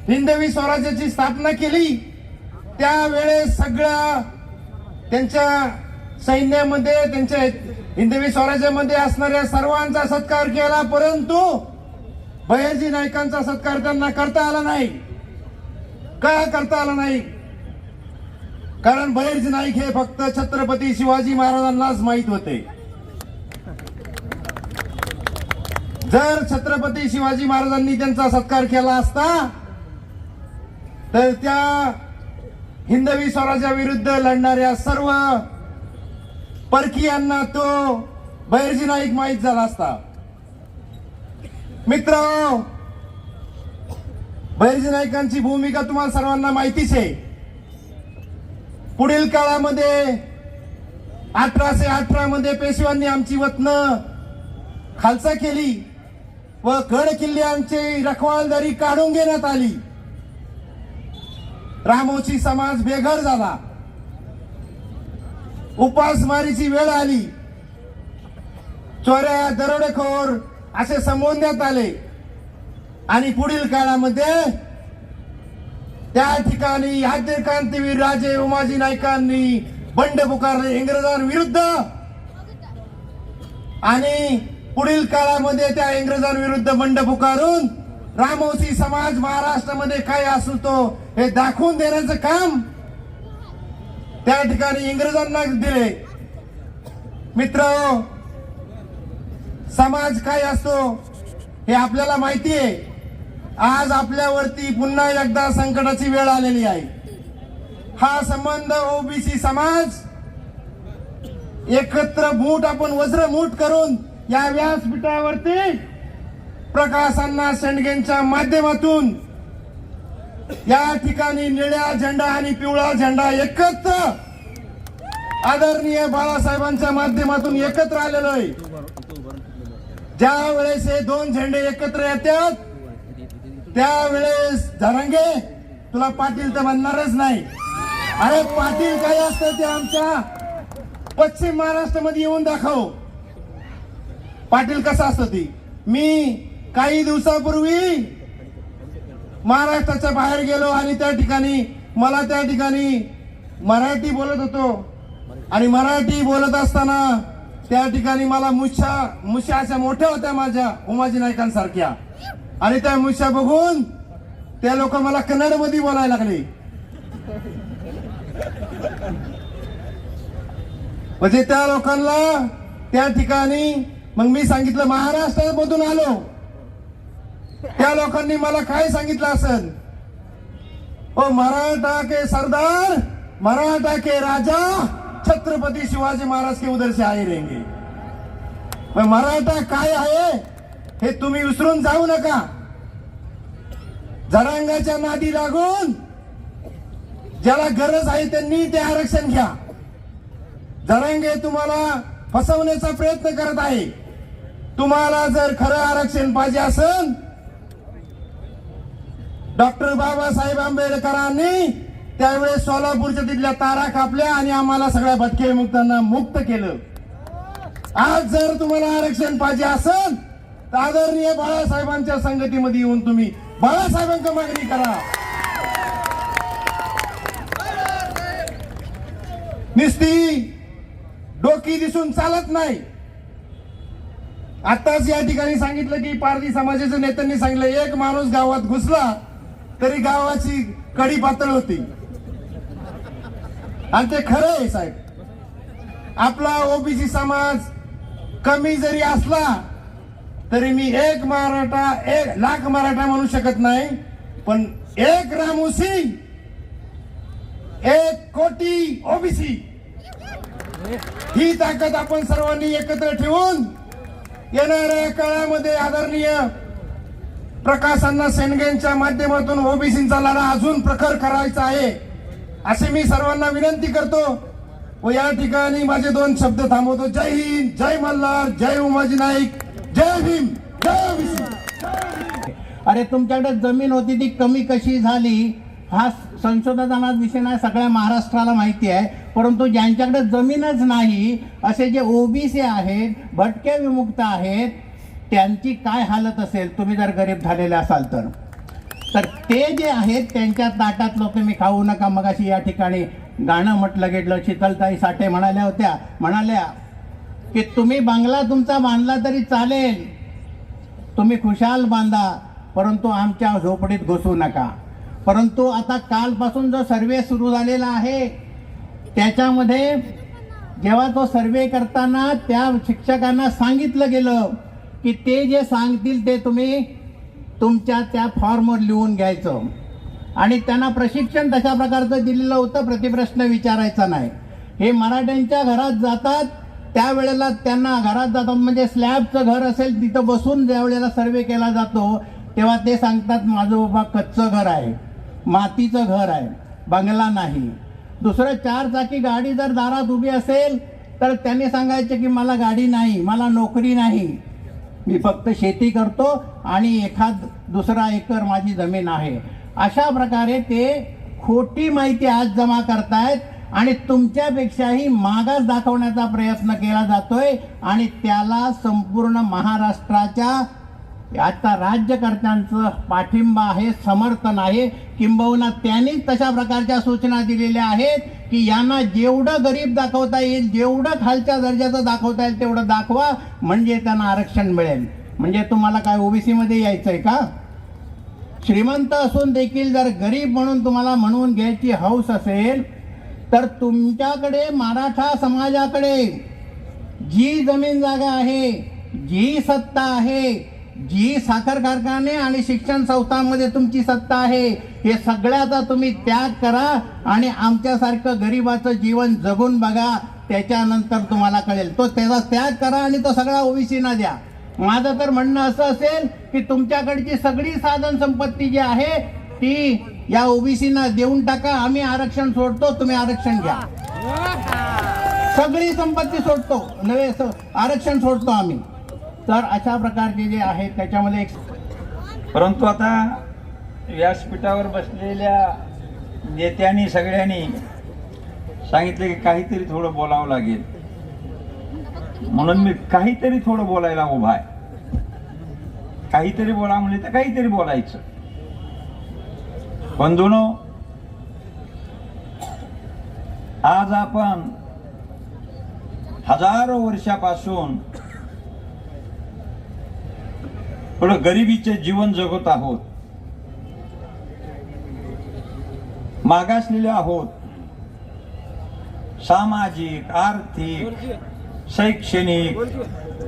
हिंदवी स्वराज्याची स्थापना केली त्यावेळेस सगळ्या त्यांच्या सैन्यामध्ये, त्यांच्या हिंदवी स्वराज्यामध्ये असणाऱ्या सर्वांचा सत्कार केला, परंतु बहिर्जी नाईकांचा सत्कार त्यांना करता आला नाही. का करता आला नाही? कारण बहिर्जी नाईक हे फक्त छत्रपती शिवाजी महाराजांनाच माहित होते. जर छत्रपती शिवाजी महाराजांनी त्यांचा सत्कार केला असता तर त्या हिंदवी स्वराज्याविरुद्ध लढणाऱ्या सर्व परकीयांना तो बहिर्जी नाईक माहित झाला असता. मित्रांनो, बहिर्जी नाईकांची भूमिका तुम्हाला सर्वांना माहितीच आहे. पुढील काळामध्ये 1818 मध्ये पेशव्यांनी आमची वतनं खालसा केली व गड किल्ल्यांची रखवालदारी काढून घेण्यात आली. रामोशी समाज बेघर झाला. उपासमारीची वेळ आली, चोऱ्या दरोडेखोर असे संबोधण्यात आले आणि पुढील काळामध्ये त्या ठिकाणी आद्य क्रांतीवीर राजे उमाजी नाईकांनी बंड पुकारले इंग्रजांविरुद्ध आणि पुढील काळामध्ये त्या इंग्रजांविरुद्ध बंड पुकारून रामोशी समाज महाराष्ट्रामध्ये काय असतो हे दाखवून देण्याचं काम त्या ठिकाणी इंग्रजांना दिले. मित्र, समाज काय असतो हे आपल्याला माहिती आहे. आज आपल्यावरती पुन्हा एकदा संकटाची वेळ आलेली आहे. हा संबंध ओबीसी समाज एकत्र मूठ आपण वज्रमूठ करून या व्यासपीठावरती प्रकाश अण्णा शेंडगेंच्या माध्यमातून या ठिकाणी निळ्या झेंडा आणि पिवळा झेंडा एकत्र आदरणीय बाळासाहेबांच्या माध्यमातून एकत्र आलेलो आहे. ज्या वेळेस हे दोन झेंडे एकत्र येतात त्यावेळेस धरंगे तुला पाटील तर म्हणणारच नाही. अरे पाटील काय असतं ते आमच्या पश्चिम महाराष्ट्रामध्ये येऊन दाखव. पाटील कसं असतं ती. मी काही दिवसापूर्वी महाराष्ट्राच्या बाहेर गेलो आणि त्या ठिकाणी मराठी बोलत होतो आणि मराठी बोलत असताना त्या ठिकाणी मला मुश्या अशा मोठ्या होत्या माझ्या उमाजी नाईकांसारख्या आणि त्या मुश्या बघून त्या लोक मला कन्नड मध्ये बोलायला लागले. म्हणजे त्या लोकांना त्या ठिकाणी मग मी सांगितलं महाराष्ट्रामधून आलो. त्या लोकांनी मला काय सांगितलं असेल, ओ मराठा के सरदार, मराठा के राजा छत्रपती शिवाजी महाराज के उधर से आए रहेंगे. मग मराठा काय आहे हे तुम्ही विसरून जाऊ नका. जरांगाच्या नादी लागून ज्याला गरज आहे त्यांनी ते आरक्षण घ्या. जरांगे तुम्हाला फसवण्याचा प्रयत्न करत आहे. तुम्हाला जर खरं आरक्षण पाहिजे असेल, डॉक्टर बाबासाहेब आंबेडकरांनी त्यावेळेस सोलापूरच्या तिथल्या तारा कापल्या आणि आम्हाला सगळ्या भटके विमुक्तांना मुक्त केलं. आज जर तुम्हाला आरक्षण पाहिजे असेल तर आदरणीय बाळासाहेबांच्या संगतीमध्ये येऊन तुम्ही बाळासाहेबांची मागणी करा. नुसती डोकी दिसून चालत नाही. आताच या ठिकाणी सांगितलं की पारधी समाजाच्या नेत्यांनी सांगितलं एक माणूस गावात घुसला तरी गावाची कडी पातळ होती आणि ते खरं आहे साहेब. आपला ओबीसी समाज कमी जरी असला तरी मी एक मराठा 1 लाख मराठा म्हणू शकत नाही, पण एक रामोशी 1 कोटी ओबीसी ही ताकद आपण सर्वांनी एकत्र ठेवून येणाऱ्या काळामध्ये आदरणीय प्रकाश अण्णा शेंडगेंच्या माध्यमातून ओबीसींचा लढा अजून प्रखर करायचा आहे असे मी सर्वांना विनंती करतो व या ठिकाणी माझे 2 शब्द थांबवतो. जय हिंद, जय मल्हार, जय उमाजी नाईक, जय भीम, जय ओबीसी. अरे तुमच्याकडे जमीन होती ती कमी कशी झाली हा संशोधनाचा विषय नाही, सगळ्या महाराष्ट्राला माहिती आहे. परंतु ज्यांच्याकडे जमीनच नाही असे जे ओबीसी आहेत, भटके विमुक्त आहेत, त्यांची काय हालत असेल तुम्ही जर गरीब झालेले असाल तर ते जे आहेत त्यांच्या ताटातलं तुम्ही खाऊ नका. मगाशी या ठिकाणी गाणं म्हटलं गेलं, शीतलताई साठे म्हणाल्या की तुम्ही बंगला तुमचा बांधला तरी चालेल, तुम्ही खुशाल बांधा, परंतु आमच्या झोपडीत घुसू नका. परंतु आता कालपासून जो सर्वे सुरू झालेला आहे त्याच्यामध्ये जेव्हा तो सर्वे करताना त्या शिक्षकांना सांगितलं गेलं की ते जे सांगतील ते तुम्ही तुमच्या त्या फॉर्मवर लिहून घ्यायचं आणि त्यांना प्रशिक्षण तशा प्रकारचं दिलेलं होतं, प्रतिप्रश्न विचारायचा नाही. हे मराठ्यांच्या घरात जातात त्यावेळेला त्यांना घरात जातात म्हणजे स्लॅबचं घर असेल तिथं बसून ज्या वेळेला सर्वे केला जातो तेव्हा ते सांगतात माझं बाबा कच्चं घर आहे, मातीचं घर आहे, बंगला नाही. दुसरं 4 चाकी गाडी जर दारात उभी असेल तर त्यांनी सांगायचं की मला गाडी नाही, मला नोकरी नाही, मी फक्त शेती करतो आणि एखाद दुसरा एकर माझी जमीन आहे. अशा प्रकारे ते खोटी माहिती आज जमा करतायत आणि तुमच्यापेक्षाही मागास दाखवण्याचा प्रयत्न केला जातोय आणि त्याला संपूर्ण महाराष्ट्राच्या आता राज्यकर्त्यांचं पाठिंबा आहे, समर्थन आहे. किंबहुना त्यांनीच तशा प्रकारच्या सूचना दिलेल्या आहेत की यांना जेवढं गरीब दाखवता येईल, जेवढं खालच्या दर्जाचं दाखवता येईल तेवढं दाखवा, म्हणजे त्यांना आरक्षण मिळेल. म्हणजे तुम्हाला काय ओबीसी मध्ये यायचंय का? श्रीमंत असून देखील जर गरीब म्हणून तुम्हाला म्हणून घ्यायची हौस असेल तर तुमच्याकडे मराठा समाजाकडे जी जमीन जागा आहे, जी सत्ता आहे, जी साखर कारखाने आणि शिक्षण संस्थांमध्ये तुमची सत्ता आहे, हे सगळ्याचा तुम्ही त्याग करा आणि आमच्यासारखं गरीबाचं जीवन जगून बघा. त्याच्यानंतर तुम्हाला कळेल. तो त्याचा त्याग करा आणि तो सगळा ओबीसीना द्या. माझं तर म्हणणं असं असेल की तुमच्याकडची सगळी साधन संपत्ती जी आहे ती या ओबीसीना देऊन टाका. आम्ही आरक्षण सोडतो, तुम्ही आरक्षण घ्या. सगळी संपत्ती सोडतो, नव्हे आरक्षण सोडतो आम्ही. तर अशा प्रकारचे जे आहेत त्याच्यामध्ये परंतु आता व्यासपीठावर बसलेल्या नेत्यांनी सगळ्यांनी सांगितलं की काहीतरी थोडं बोलावं लागेल, म्हणून मी काहीतरी थोडं बोलायला उभा आहे. काहीतरी बोला म्हणले तर काहीतरी बोलायचं. बंधूनो, आज आपण हजारो वर्षापासून थोडं गरिबीचे जीवन जगत आहोत, मागासलेले आहोत. सामाजिक, आर्थिक, शैक्षणिक,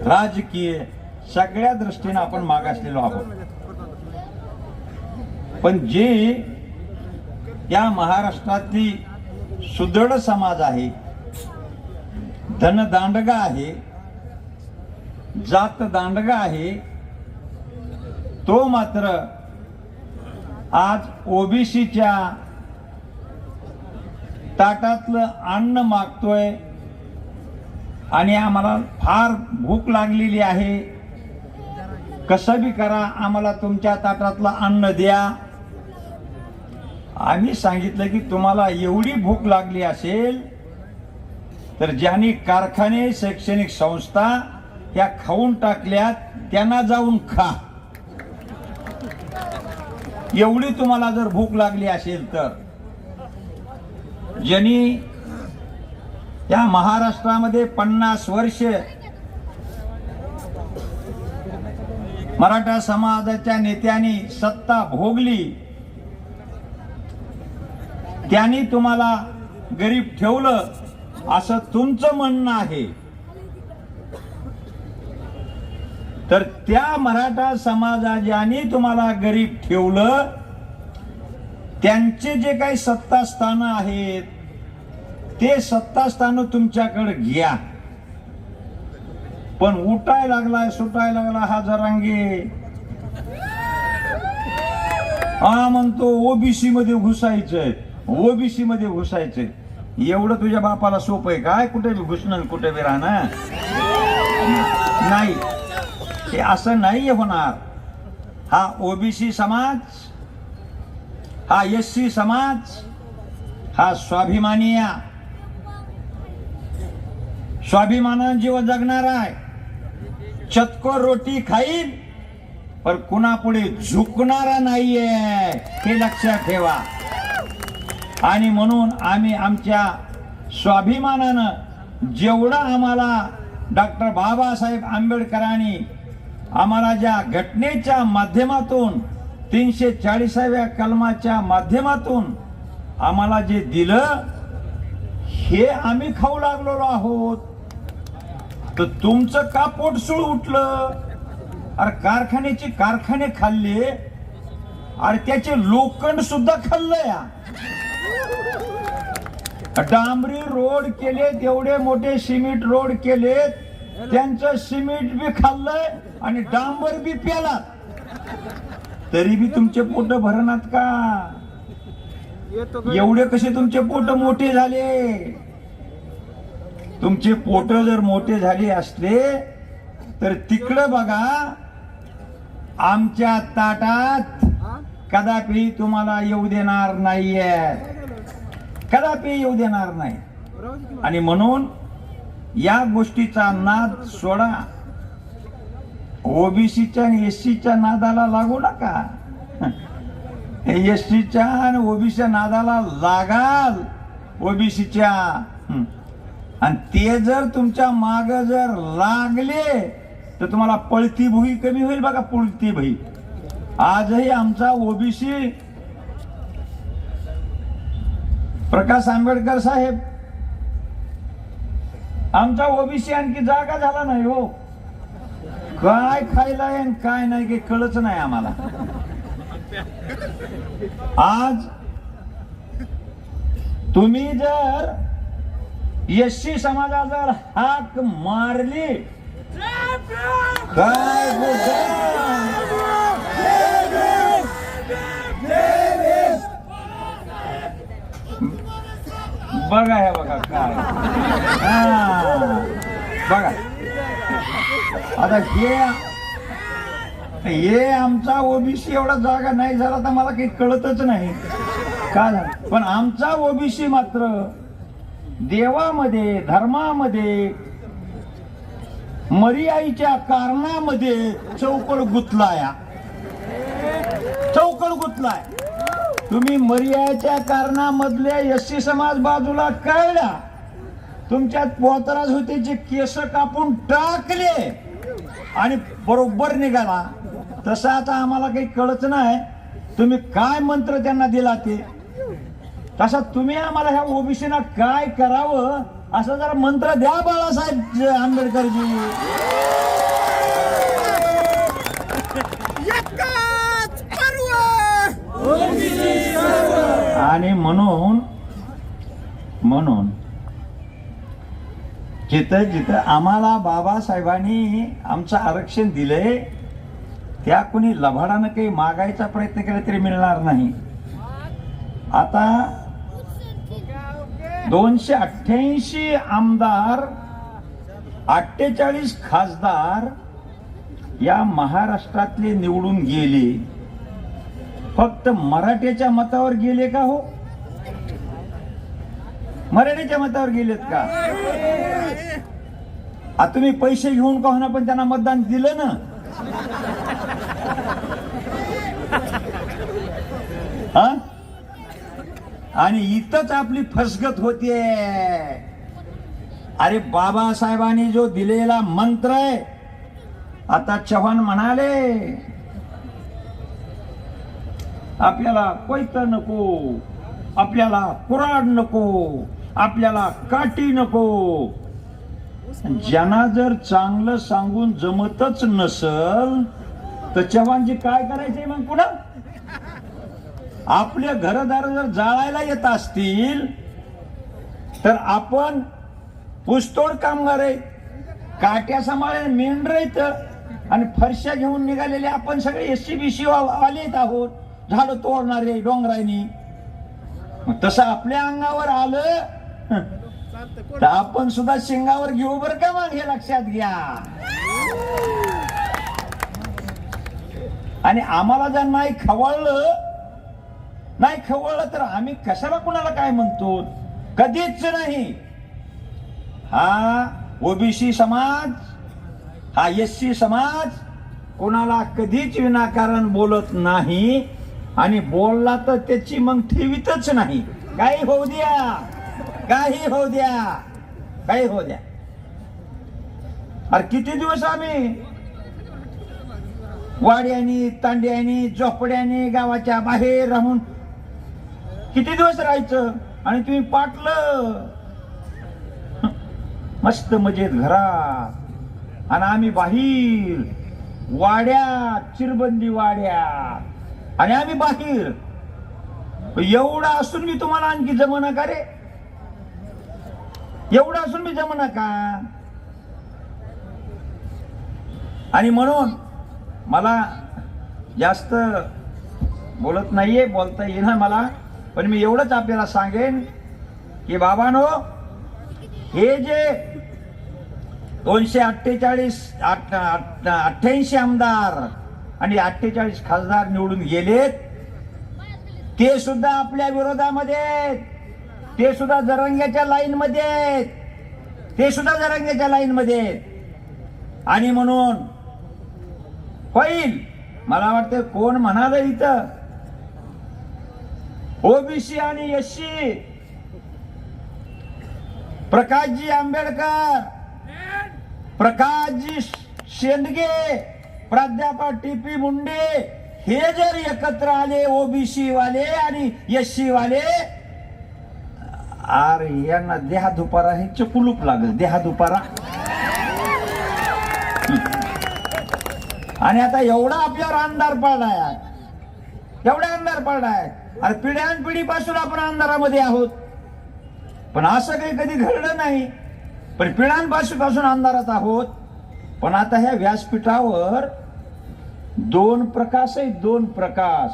राजकीय सगळ्या दृष्टीने आपण मागासलेलो आहोत. पण जे या महाराष्ट्रातली सुदृढ समाज आहे, धनदांडगा आहे, जात दांडगा आहे, तो मात्र आज ओबीसीच्या ताटातलं अन्न मागतोय आणि आम्हाला फार भूक लागलेली आहे, कसं बी करा आम्हाला तुमच्या ताटातलं अन्न द्या. आम्ही सांगितलं की तुम्हाला एवढी भूक लागली असेल तर ज्यांनी कारखाने, शैक्षणिक संस्था ह्या खाऊन टाकल्यात त्यांना जाऊन खा. एवढी तुम्हाला जर भूक लागली असेल तर ज्यांनी या महाराष्ट्रामध्ये 50 वर्ष मराठा समाजाच्या नेत्यांनी सत्ता भोगली, त्यांनी तुम्हाला गरीब ठेवलं असं तुमचं म्हणणं आहे. तर त्या मराठा समाजाने तुम्हाला गरीब ठेवलं, त्यांचे जे काही सत्तास्थानं आहेत ते सत्तास्थानं तुमच्याकडे घ्या. पण उठाय लागलाय, सुटाय लागला हा जरांगे, हा म्हणतो ओबीसी मध्ये घुसायचंय, ओबीसी मध्ये घुसायचंय. एवढं तुझ्या बापाला सोपं आहे काय? कुठे बी घुसणं, कुठे बी राहणं नाही. हे असं नाही होणार. हा ओबीसी समाज, हा एससी समाज, हा स्वाभिमानी, स्वाभिमानानं जीवन जगणार आहे. चतकोर रोटी खाईल पण कुणापुढे झुकणारा नाहीये, हे लक्षात ठेवा. आणि म्हणून आम्ही आमच्या स्वाभिमानानं जेवढं आम्हाला डॉक्टर बाबासाहेब आंबेडकरांनी आम्हाला ज्या घटनेच्या माध्यमातून 340व्या कलमाच्या माध्यमातून आम्हाला जे दिलं हे आम्ही खाऊ लागलेलो आहोत. तर तुमचं का पोटसूळ उठलं? अरे कारखान्याचे कारखाने खाल्ले, अरे त्याचे लोखंड सुद्धा खाल्लंय. डांबरी रोड केलेत, एवढे मोठे सिमेंट रोड केलेत, त्यांचं सिमेंट बी खाल्लंय आणि डांबर बी प्याला, तरी बी तुमचे पोट भरणात का? एवढे कसे तुमचे पोट मोठे झाले? तुमचे पोट जर मोठे झाले असले तर तिकडं बघा, आमच्या ताटात कदापि तुम्हाला येऊ देणार नाहीये. कदापि येऊ देणार नाही. आणि म्हणून या गोष्टीचा नाद सोडा. ओबीसीच्या आणि एससीच्या नादाला लागू नका. एससीच्या आणि ओबीसीच्या नादाला लागाल ओबीसीच्या, आणि ते जर तुमच्या माग जर लागले तर तुम्हाला पळती भुई कमी होईल. बघा पळती भुई. आजही आमचा ओबीसी प्रकाश आंबेडकर साहेब, आमचा ओबीसी आणखी जागा झाला नाही हो. काय खायला आहे आणि काय नाही काही कळच नाही आम्हाला. आज तुम्ही जर एससी समाजा जर हाक मारली काय बघा हे बघा काय बघा आता हे आमचा ओबीसी एवढा जागा नाही झाला तर मला काही कळतच नाही का झालं. पण आमचा ओबीसी मात्र देवामध्ये धर्मामध्ये मर्यादेच्या कारणामध्ये चौकड गुंतलाय. चौकड गुंतलाय. तुम्ही मर्यादेच्या कारणामधले एससी समाज बाजूला काढला, तुमच्यात पोतराज होते जे केस कापून टाकले आणि बरोबर निघाला. तसं आता आम्हाला काही कळत नाही तुम्ही काय मंत्र त्यांना दिला ते. तसा तुम्ही आम्हाला ह्या ओबीसीना काय करावं असं जरा मंत्र द्या बाळासाहेब आंबेडकरजी. आणि म्हणून जिथं जिथं आम्हाला बाबासाहेबांनी आमचं आरक्षण दिलंय त्या कुणी लबाडानं काही मागायचा प्रयत्न केला तरी मिळणार नाही. आता 288 आमदार 48 खासदार या महाराष्ट्रातले निवडून गेले. फक्त मराठ्याच्या मतावर गेले का हो? मराठ्याच्या मतावर गेलेत का? आता तुम्ही पैसे घेऊन का होणार पण त्यांना मतदान दिलं ना. हा? आणि इथंच आपली फसगत होतीये. अरे बाबासाहेबांनी जो दिलेला मंत्र आहे, आता चव्हाण म्हणाले आपल्याला कोयतं नको, आपल्याला कुऱ्हाड नको, आपल्याला काठी नको. ज्यांना जर चांगलं सांगून जमतच नसल तर चव्हाणजी काय करायचंय मग पुन्हा? आपले घरदार जर जाळायला येत असतील तर आपण पुस्तोड कामगार आहे, काट्या सांभाळे मेंढर आहेत आणि फरशा घेऊन निघालेले आपण सगळे एससी बीसी वाले आहोत, झाड तोडणारे डोंगरांनी. तसं आपल्या अंगावर आलं तर आपण सुद्धा शिंगावर घेऊ बरं का. मग हे लक्षात घ्या. आणि आम्हाला जर नाही खवळलं तर आम्ही कशाला कुणाला काय म्हणतो? कधीच नाही. हा ओबीसी समाज, हा एससी समाज कोणाला कधीच विनाकारण बोलत नाही आणि बोलला तर त्याची मग ठेवीतच नाही. काही होऊ द्या, काही होऊ द्या, काही होऊ द्या. अरे किती दिवस आम्ही वाड्यानी तांड्यानी झोपड्यानी गावाच्या बाहेर राहून किती दिवस राहायचं आणि तुम्ही पाटलं मस्त मजेत घरात आणि आम्ही बाहेर वाड्यात, चिरबंदी वाड्यात आणि आम्ही बाहेर. एवढा असून मी तुम्हाला आणखी जमना का रे? एवढा असून मी जमना का? आणि म्हणून मला जास्त बोलत नाहीये, बोलता येईना मला, पण मी एवढंच आपल्याला सांगेन की बाबांनो, हे जे 288 आमदार आणि 48 खासदार निवडून गेलेत ते सुद्धा आपल्या विरोधामध्ये. ते सुद्धा जरांग्याच्या लाईन मध्ये आहेत, ते सुद्धा जरांग्याच्या लाईन मध्ये आहेत. आणि म्हणून होईल, मला वाटतं कोण म्हणाल इथं ओबीसी आणि एससी, प्रकाशजी आंबेडकर, प्रकाशजी शेंडगे, प्राध्यापक टीपी मुंडे, हे जर एकत्र आले ओबीसी वाले आणि एससी वाले, अरे यांना देहा दुपारा हे कुलूप लागल, देहा दुपारा. आणि आता एवढा आपल्यावर अंधार पडलाय, एवढा अंधार पडलाय. अरे पिढ्यानपिढीपासून आपण अंधारामध्ये आहोत, पण असं काही कधी घडलं नाही. पण पिढ्यांपासून अंधारात आहोत. पण आता ह्या व्यासपीठावर दोन प्रकाश आहेत, दोन प्रकाश,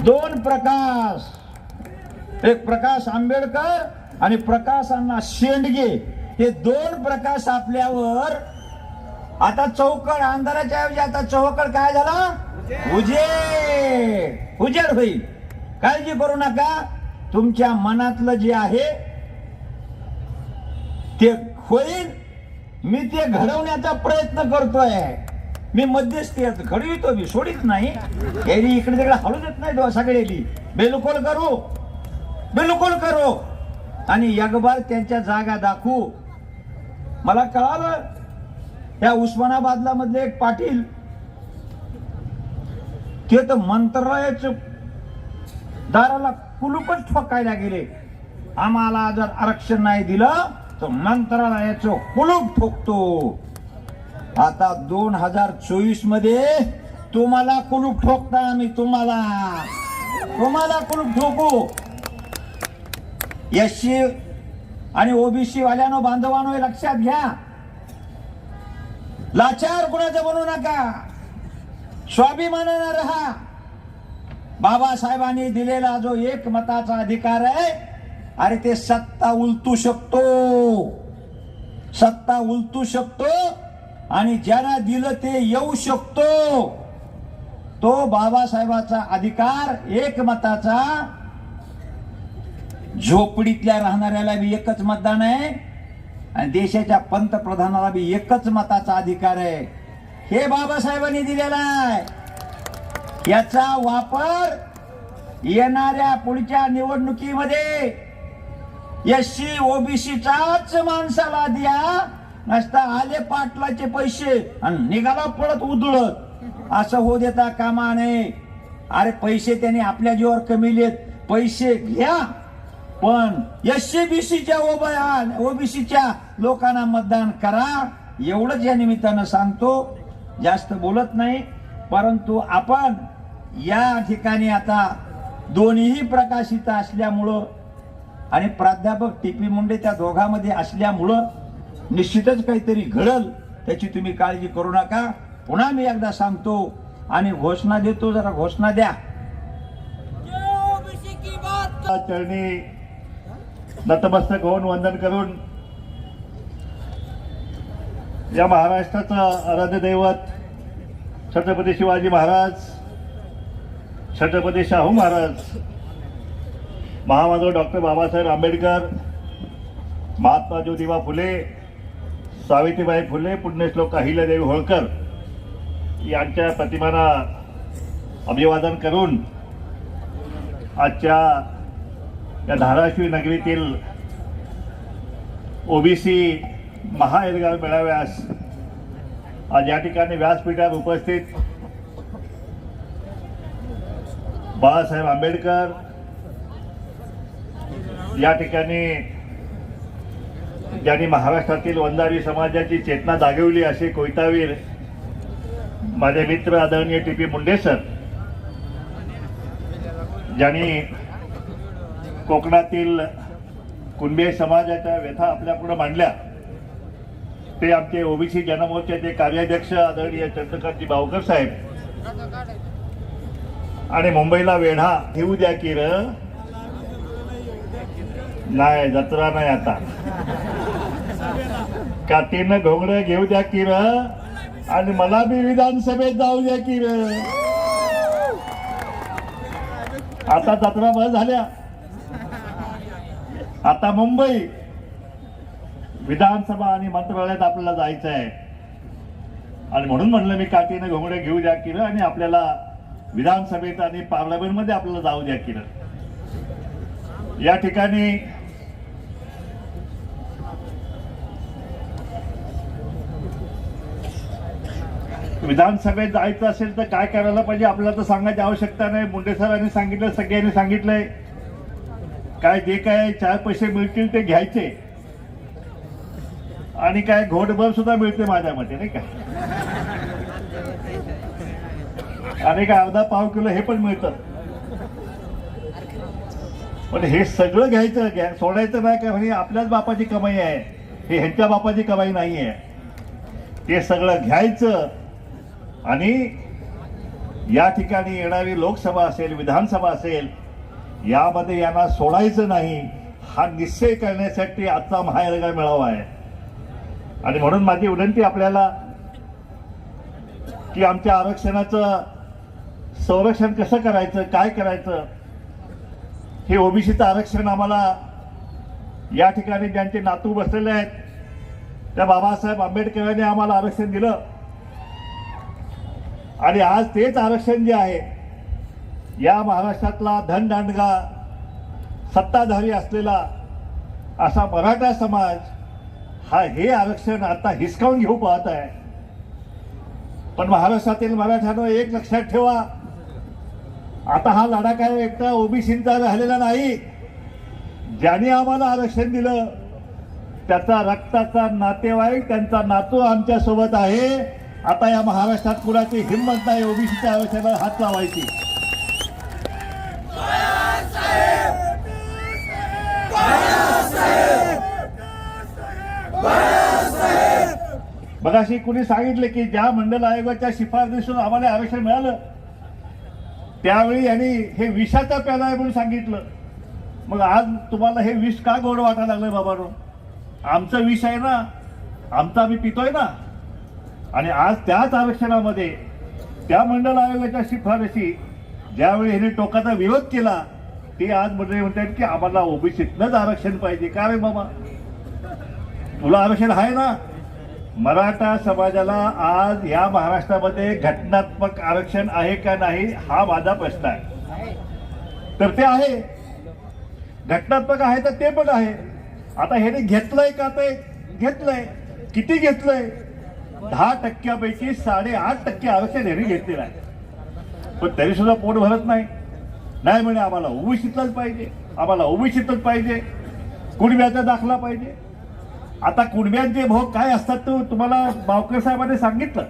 दोन प्रकाश. एक प्रकाश आंबेडकर आणि प्रकाश अण्णा शेंडगे, हे दोन प्रकाश आपल्यावर आता चौकड, अंधाराच्या ऐवजी आता चौकड काय झाला, उजेड, उजेड होईल. काळजी करू नका. तुमच्या मनातलं जे आहे ते होईल. मी ते घडवण्याचा प्रयत्न करतोय. मी मध्यस्थी घडवितो, मी सोडित नाही. यारी इकडे तिकडे हलू देत नाही सगळ्याली. बिलकुल करू, बिलकुल करू. आणि एकबार त्यांच्या जागा दाखवू. मला कळालं त्या उस्मानाबादला मधले एक पाटील, ते तर मंत्रालयाच्या दाराला कुलूपच ठोकायला गेले. आम्हाला जर आरक्षण नाही दिलं तर मंत्रालयाचं कुलूप ठोकतो. आता 2024 मध्ये तुम्हाला कुलूप ठोकता आम्ही, तुम्हाला कुलूप ठोकू. एससी आणि ओबीसी वाल्यानो, बांधवांनो, हे लक्षात घ्या. लाचार कुणाचं बनू नका, स्वाभिमानानं राहा. बाबासाहेबांनी दिलेला जो एक मताचा अधिकार आहे, अरे ते सत्ता उलटू शकतो, सत्ता उलटू शकतो. आणि ज्यांना दिलं ते येऊ शकतो. तो बाबासाहेबाचा अधिकार एक मताचा, झोपडीतल्या राहणाऱ्याला बी एकच मतदान आहे आणि देशाच्या पंतप्रधानाला बी एकच मताचा अधिकार आहे. हे बाबासाहेबांनी दिलेला आहे. याचा वापर येणाऱ्या पुढच्या निवडणुकीमध्ये एससी ओबीसीचाच माणसाला द्या, नसता आले पाटलाचे पैसे आणि निघाला पळत उधळत, असं होऊ देता कामा नये. अरे पैसे त्यांनी आपल्या जीवावर कमिलेत, पैसे घ्या, पण एससी बीसीच्या ओबीसीच्या लोकांना मतदान करा. एवढंच या निमित्तानं सांगतो, जास्त बोलत नाही. परंतु आपण या ठिकाणी आता दोन्ही प्रकाशित असल्यामुळं आणि प्राध्यापक टीपी मुंडे त्या दोघांमध्ये असल्यामुळं निश्चितच काहीतरी घडल, त्याची तुम्ही काळजी करू नका. पुन्हा मी एकदा सांगतो आणि घोषणा देतो, जरा घोषणा द्या. चरणी नतमस्तक होऊन वंदन करून या महाराष्ट्राचं आराध्य दैवत छत्रपती शिवाजी महाराज, छत्रपती शाहू महाराज, महामानव डॉक्टर बाबासाहेब आंबेडकर, महात्मा ज्योतिबा फुले, सावित्रीबाई फुले, पुण्यश्लोक अहिल्यादेवी होळकर यांच्या प्रतिमांना अभिवादन करून आजच्या या धाराशिव नगरीतील ओबीसी महाएल्गार मेळाव्यास आज या ठिकाणी व्यासपीठावर उपस्थित बाळासाहेब आंबेडकर, या ठिकाणी ज्यांनी महाराष्ट्रातील वंजारी समाजाची चेतना जागवली असे कोयतावीर माझे मित्र आदरणीय टीपी मुंडे सर, ज्यांनी कोकणातील कुणबी समाजाच्या व्यथा आपल्यापुढे मांडल्या, ते आमचे ओबीसी जनमोर्चाचे कार्याध्यक्ष आदरणीय चंद्रकांतजी बावकर साहेब, आणि मुंबईला वेढा घेऊ द्या की र, नाही जत्रा नाही आता, काठीनं घोंगडं घेऊ द्या की र, आणि मला बी विधानसभेत जाऊ द्या की र. आता जत्रा बस झाल्या. आता मुंबई विधानसभा आणि मंत्रालयात आपल्याला जायचं आहे आणि म्हणून म्हणलं मी काठीनं घोंगडे घेऊ द्या केलं आणि आपल्याला विधानसभेत आणि पार्लमेंटमध्ये आपल्याला जाऊ द्या केलं. या ठिकाणी विधानसभेत जायचं असेल तर काय करायला पाहिजे आपल्याला तर सांगायची आवश्यकता नाही. मुंडे साहेबांनी सांगितलं, सगळ्यांनी सांगितलंय. काय जे काय 4 पैसे मिळतील ते घ्यायचे आणि काय घोटभर सुद्धा मिळते माझ्या मते, नाही का? आणि काय अर्धा पाव किलो हे पण मिळतं. पण हे सगळं घ्यायचं, सोडायचं नाही का? म्हणजे आपल्याच बापाची कमाई आहे, हे ह्यांच्या बापाची कमाई नाही आहे. ते सगळं घ्यायचं आणि या ठिकाणी येणारी लोकसभा असेल, विधानसभा असेल, यामध्ये यांना सोडायचं नाही, हा निश्चय करण्यासाठी आजचा महाराजा मेळावा आहे. आणि म्हणून माझी विनंती आपल्याला की आमच्या आरक्षणाचं संरक्षण कसं करायचं, काय करायचं, हे ओबीसीचं आरक्षण आम्हाला या ठिकाणी ज्यांचे नातू बसलेले आहेत त्या बाबासाहेब आंबेडकरांनी आम्हाला आरक्षण दिलं आणि आज तेच आरक्षण जे आहे या महाराष्ट्रातला धनदांडगा सत्ताधारी असलेला असा मराठा समाज हा हे आरक्षण आता हिसकावून घेऊ पाहत आहे. पण महाराष्ट्रातील मराठ्यांनो एक लक्षात ठेवा, आता हा लढा काय एकटा ओबीसींचा झालेला नाही. ज्यांनी आम्हाला आरक्षण दिलं त्याचा रक्ताचा नातेवाईक, त्यांचा नातू आमच्या सोबत आहे. आता या महाराष्ट्रात कुणाची हिंमत नाही ओबीसीच्या आरक्षणाला हात लावायची. मगाशी कुणी सांगितलं की ज्या मंडल आयोगाच्या शिफारशीतून आम्हाला आरक्षण मिळालं त्यावेळी यांनी हे विषाचा प्याला आहे म्हणून सांगितलं. मग आज तुम्हाला हे विष का गोड वाटायला लागलंय बाबांनो? आमचं विष आहे ना, आमचा आम्ही पितोय ना. आणि आज त्याच आरक्षणामध्ये त्या मंडल आयोगाच्या शिफारशी ज्यावेळी ह्याने टोकाचा विरोध केला ते आज मंडळी म्हणतात की आम्हाला ओबीसीतनंच आरक्षण पाहिजे. का रे बाबा, तुला आरक्षण आहे ना? मराठा समाजाला आज या महाराष्ट्रामध्ये घटनात्मक आरक्षण आहे का नाही हा माझा प्रश्न आहे. तर ते आहे, घटनात्मक आहे तर ते पण आहे. आता ह्याने घेतलंय का? ते घेतलंय. किती घेतलंय? 10% 8.5% आरक्षण ह्याने घेतलेलं आहे. पण तरी सुद्धा पोट भरत नाही. नाही म्हणे आम्हाला ओबीसीतलाच पाहिजे, आम्हाला ओबीसीतच पाहिजे, कुणब्याचा दाखला पाहिजे. आता कुणब्यांचे भोग काय असतात तो तुम्हाला बावकर साहेबांनी सांगितलं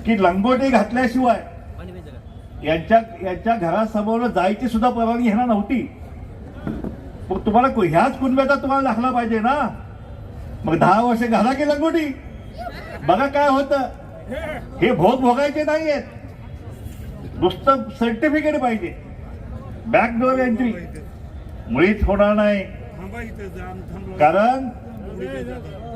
की लंगोटी घातल्याशिवाय यांच्या घरासमोर जायची सुद्धा परवानगी घेणार नव्हती. मग तुम्हाला ह्याच कुणब्याचा तुम्हाला दाखला पाहिजे ना. मग 10 वर्ष घाला की लंगोटी, बघा काय होतं. हे भोग भोगायचे नाहीयेत, नुसतं सर्टिफिकेट पाहिजे. बॅकडोर एंट्री मुळीच होणार नाही. कारण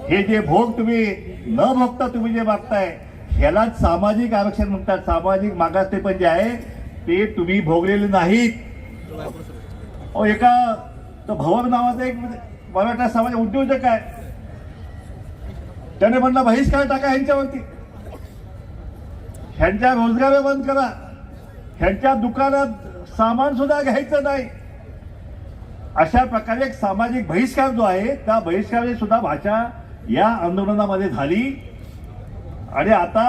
हे जे भोग तुम्ही न भोगता तुम्ही जे मागताय ह्यालाच सामाजिक आरक्षण म्हणतात. सामाजिक मागासलेपण जे आहे ते तुम्ही भोगलेले नाहीत. एका भवन नावाचा एक मराठा समाज उद्योजक आहे, त्याने म्हणलं बहिष्कार टाका ह्यांच्यावरती, ह्यांच्या रोजगार बंद करा, ह्यांच्या दुकानात सामान सुद्धा घ्यायचं नाही. अशा प्रकारे एक सामाजिक बहिष्कार जो आहे त्या बहिष्काराची सुद्धा भाषा या आंदोलनामध्ये झाली. आणि आता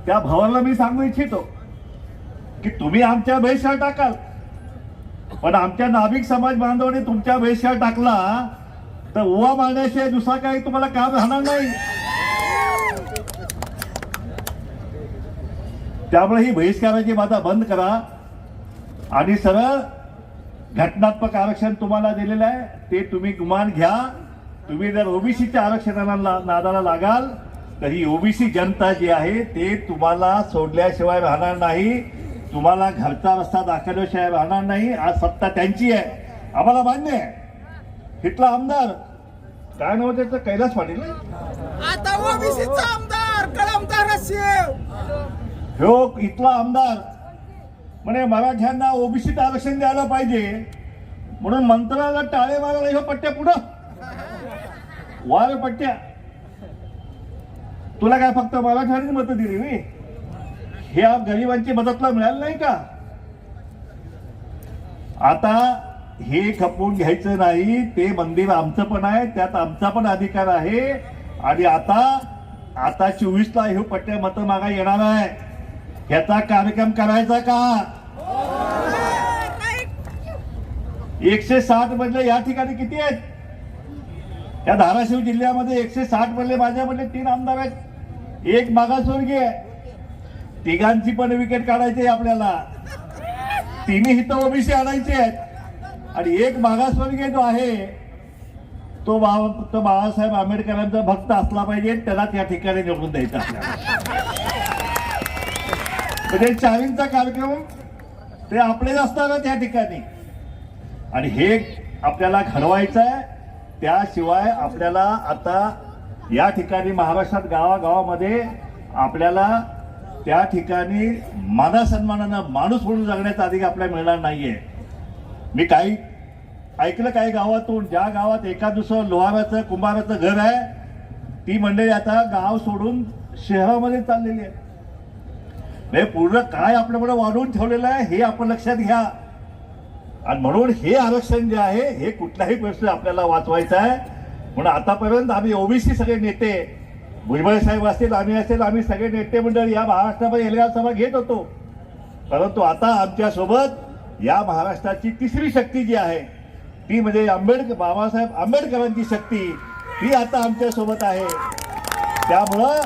त्या भवनाला मी सांगू इच्छितो की तुम्ही आमच्या बहिष्कार टाकाल, पण आमच्या नाभिक समाज बांधवांनी तुमच्या बहिष्कार टाकला तर उवा मारण्याशिवाय दुसरा काही तुम्हाला काम राहणार नाही. त्यामुळे ही बहिष्काराची बाधा बंद करा आणि सरळ घटनात्मक आरक्षण तुम्हाला दिलेलं आहे ते तुम्ही गुमान घ्या. तुम्ही जर ओबीसीच्या आरक्षणाला नादाला लागाल तर ही ओबीसी जनता जी आहे ते तुम्हाला सोडल्याशिवाय राहणार नाही, तुम्हाला घरचा रस्ता दाखवल्याशिवाय राहणार नाही. आज सत्ता त्यांची आहे, आम्हाला मान्य आहे. इथला आमदार काय नाव त्याचं, कैलास पाटील, आता ओबीसीचा आमदार कळमदार हो इथला आमदार म्हणे मराठ्यांना ओबीसीत आरक्षण द्यायला पाहिजे. म्हणून मंत्राला टाळे मारायला ह्यो पट्ट्या पुढं वार पट्ट्या. तुला काय फक्त मराठ्यांनी मतं दिली मी? ह्या गरिबांची मदतला मिळाली नाही का? आता हे खपवून घ्यायचं नाही. ते मंदिर आमचं पण आहे, त्यात आमचा पण अधिकार आहे. आणि आता 24ला हे पट्ट्या मतं मागा येणार आहे. ह्याचा कार्यक्रम करायचा का? 160 मधले या ठिकाणी किती आहेत? या धाराशिव जिल्ह्यामध्ये 160 मधले माझ्यामधले 3 आमदार आहेत. एक मागासवर्गीय आहे. तिघांची पण विकेट काढायची आहे आपल्याला. तिन्ही हित ओबीसी आणायचे आहेत. आणि एक मागासवर्गीय जो आहे तो बाबासाहेब आंबेडकरांचा भक्त असला पाहिजे. त्याला त्या ठिकाणी निवडून द्यायचा आपल्याला. म्हणजे चावींचा कार्यक्रम ते आपलेच असणार त्या ठिकाणी. आणि हे आपल्याला घडवायचं आहे. त्याशिवाय आपल्याला आता या ठिकाणी महाराष्ट्रात गावागावामध्ये आपल्याला त्या ठिकाणी मानासन्मानानं माणूस म्हणून जगण्याचा अधिकार आपल्याला मिळणार नाहीये. मी काही ऐकलं काही गावातून, ज्या गावात एका दुसरं लोहाराचं कुंभाराचं घर आहे ती मंडळी आता गाव सोडून शहरामध्ये चाललेली आहे. म्हणजे पूर्ण काय आपल्याकडे वाढवून ठेवलेलं आहे हे आपण लक्षात घ्या. आणि म्हणून हे आरक्षण जे आहे हे कुठलाही प्रश्न आपल्याला वाचवायचा आहे. म्हणून आतापर्यंत आम्ही ओबीसी सगळे नेते, भुजबळ साहेब असतील, आम्ही सगळे नेते मंडळी या महाराष्ट्रामध्ये एल्गार सभा घेत होतो. परंतु आता आमच्या सोबत या महाराष्ट्राची तिसरी शक्ती जी आहे ती म्हणजे बाबासाहेब आंबेडकरांची शक्ती, ही आता आमच्या सोबत आहे. त्यामुळं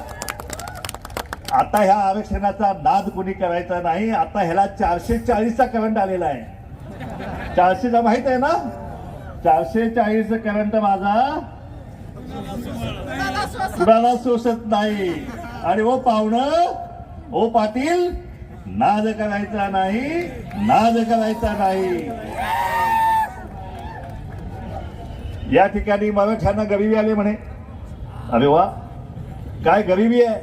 आता ह्या आरक्षणाचा नाद कोणी करायचा नाही. आता ह्याला 440चा करंट आलेला आहे. 400चा माहित आहे ना? 440 करंट माझा कुणाला सोसत नाही. आणि ओ पाहुणं, ओ पाटील, नाद करायचा नाही, नाद करायचा नाही. या ठिकाणी मराठ्यांना गरिबी आली म्हणे. अरे वा, काय गरिबी आहे?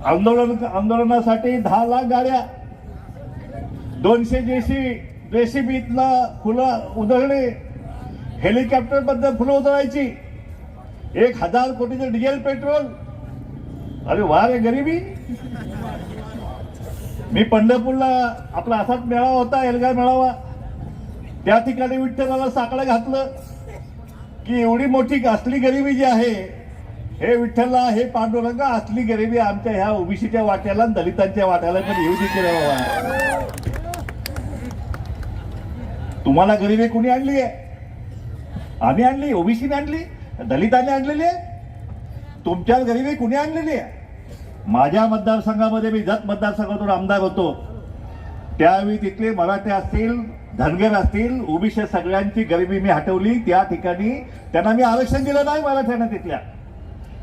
आंदोलनासाठी 10 लाख गाड्या, 200 जेसीबीतला फुलं उधळणे, हेलिकॉप्टर बद्दल फुलं उधळायची, 1000 कोटीचं डिझेल पेट्रोल. अरे वा रे गरिबी. मी पंढरपूरला आपला असाच मेळावा होता, एल्गार मेळावा. त्या ठिकाणी विठ्ठलाला साकडं घातलं की एवढी मोठी असली गरिबी जी आहे, हे विठ्ठलला, हे पांडुरंगा, असली गरिबी आमच्या ह्या ओबीसीच्या वाट्याला, दलितांच्या वाट्याला पण येऊ दे बाबा. तुम्हाला गरिबी कुणी आणली आहे? आम्ही आणली, ओबीसीने आणली, दलितांनी आणलेली आहे. तुमच्यात गरिबी कुणी आणलेली आहे? माझ्या मतदारसंघामध्ये, मी जत मतदारसंघातून आमदार होतो त्यावेळी तिथले मराठे असतील, धनगर असतील, ओबीसी सगळ्यांची गरिबी मी हटवली. त्या ठिकाणी त्यांना मी आरक्षण दिलं नाही. मराठ्यांना तिथल्या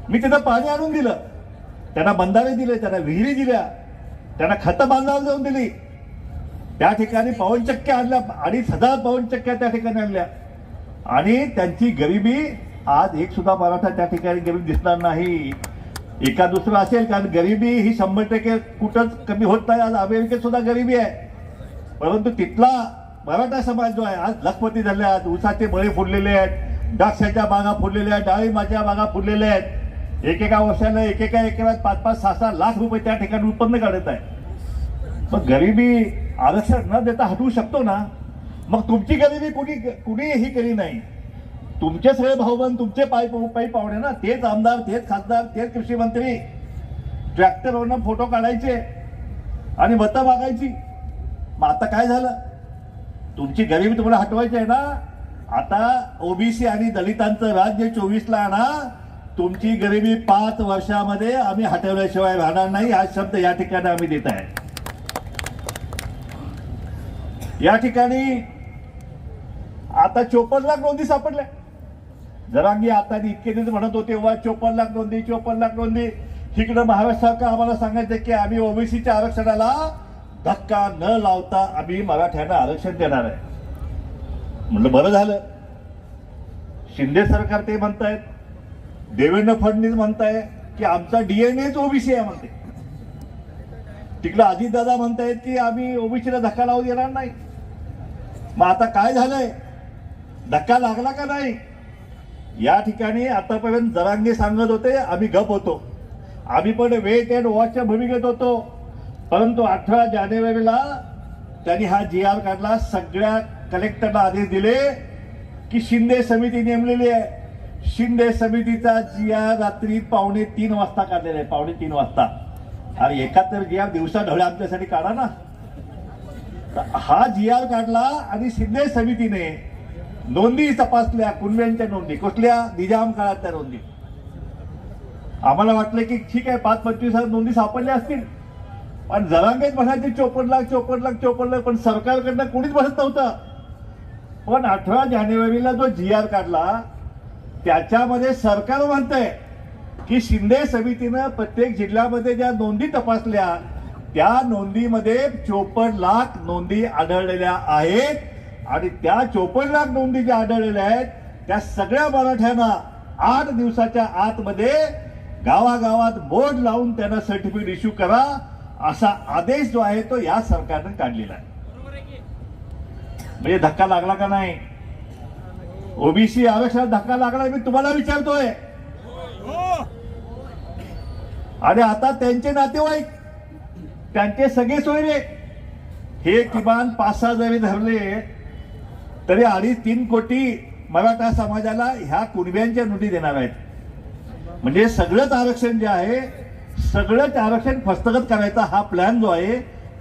मी तिथं पाणी आणून दिलं, त्यांना बंधारे दिले, त्यांना विहिरी दिल्या, त्यांना खतं बांधायला जाऊन दिली. त्या ठिकाणी पवनचक्क्या आणल्या, 2500 पवनचक्क्या त्या ठिकाणी आणल्या. आणि त्यांची गरिबी आज एक सुद्धा मराठा त्या ठिकाणी गरिबी दिसणार नाही. एका दुसरं असेल, कारण गरिबी ही 100% कुठंच कमी होत नाही. आज अमेरिकेत सुद्धा गरिबी आहे. परंतु तिथला मराठा समाज जो आहे आज लखपती झाले आहेत. ऊसाचे मळे फुडलेले आहेत, द्राक्षाच्या बागा फुडलेल्या आहेत, डाळिंबाच्या बागा फुडलेल्या आहेत. एकेका वर्षाला एकेका 5-5, 6-6 लाख रुपये त्या ठिकाणी उत्पन्न काढत आहे. मग गरिबी आरक्षण न देता हटवू शकतो ना? मग तुमची गरिबी कुणी ही केली नाही. तुमचे सगळे भाऊबंद, तुमचे पायी पाहुणे ना, तेच आमदार, तेच खासदार, तेच कृषी मंत्री ट्रॅक्टरवरनं फोटो काढायचे आणि मतं मागायची. मग आता काय झालं? तुमची गरिबी तुम्हाला हटवायची आहे ना? आता ओबीसी आणि दलितांचं राज्य 24ला आणा. तुमची गरिबी 5 वर्षामध्ये आम्ही हटवल्याशिवाय राहणार नाही. हा शब्द या ठिकाणी आम्ही देत आहे. या ठिकाणी आता 54 लाख नोंदी सापडल्या. जरांगी आता इतके दिवस म्हणत होते तेव्हा 54 लाख नोंदी, 54 लाख नोंदी. इकडं महाराष्ट्र सरकार आम्हाला सांगायचं की आम्ही ओबीसीच्या आरक्षणाला धक्का न लावता आम्ही मराठ्यांना आरक्षण देणार आहे. म्हणलं बरं झालं. शिंदे सरकार ते म्हणतायत, देवेंद्र फडणवीस म्हणताय की आमचा डीएनएच ओबीसी आहे म्हणते. तिकडं अजितदादा म्हणतायत की आम्ही ओबीसीला धक्का लावू देणार नाही. मग आता काय झालंय, धक्का लागला का नाही? या ठिकाणी आतापर्यंत जरांगे सांगत होते, आम्ही गप होतो, आम्ही पण वेट अँड वॉचच्या भूमिकेत होतो. परंतु 18 जानेवारीला त्यांनी हा GR काढला. सगळ्या कलेक्टरला आदेश दिले की शिंदे समिती नेमलेली आहे. शिंदे समितीचा GR रात्री 2:45 वाजता काढलेला आहे, 2:45 वाजता. अरे एकाहत्तर GR दिवसा ढवळे आमच्यासाठी काढा ना. हा GR काढला आणि शिंदे समितीने नोंदी तपासल्या, कुणब्यांच्या नोंदी, कुठल्या निजाम काळातल्या नोंदी. आम्हाला वाटलं की ठीक आहे 5-25 नोंदी सापडल्या असतील, पण जरांगेच म्हणायचे 54 लाख, पण सरकारकडनं कोणीच बसत नव्हतं. पण 18 जानेवारीला जो GR काढला त्याच्यामध्ये सरकार म्हणतंय की शिंदे समितीनं प्रत्येक जिल्ह्यामध्ये ज्या नोंदी तपासल्या त्या नोंदीमध्ये 54 लाख नोंदी आढळलेल्या आहेत आणि त्या 54 लाख नोंदी ज्या आढळलेल्या आहेत त्या सगळ्या मराठ्यांना 8 दिवसाच्या आतमध्ये गावागावात बोर्ड लावून त्यांना सर्टिफिकेट इश्यू करा, असा आदेश जो आहे तो या सरकारनं काढलेला आहे. म्हणजे धक्का लागला का नाही? ओबीसी आरक्षणात धक्का लागला, मी तुम्हाला विचारतोय. आणि आता त्यांचे नातेवाईक, त्यांचे सगळे सोयरे हे किमान 5-6 जरी धरले तरी 2.5-3 कोटी मराठा समाजाला ह्या कुणब्यांच्या नोंदी देणार आहेत. म्हणजे सगळंच आरक्षण जे आहे, सगळंच आरक्षण हस्तगत करायचा हा प्लॅन जो आहे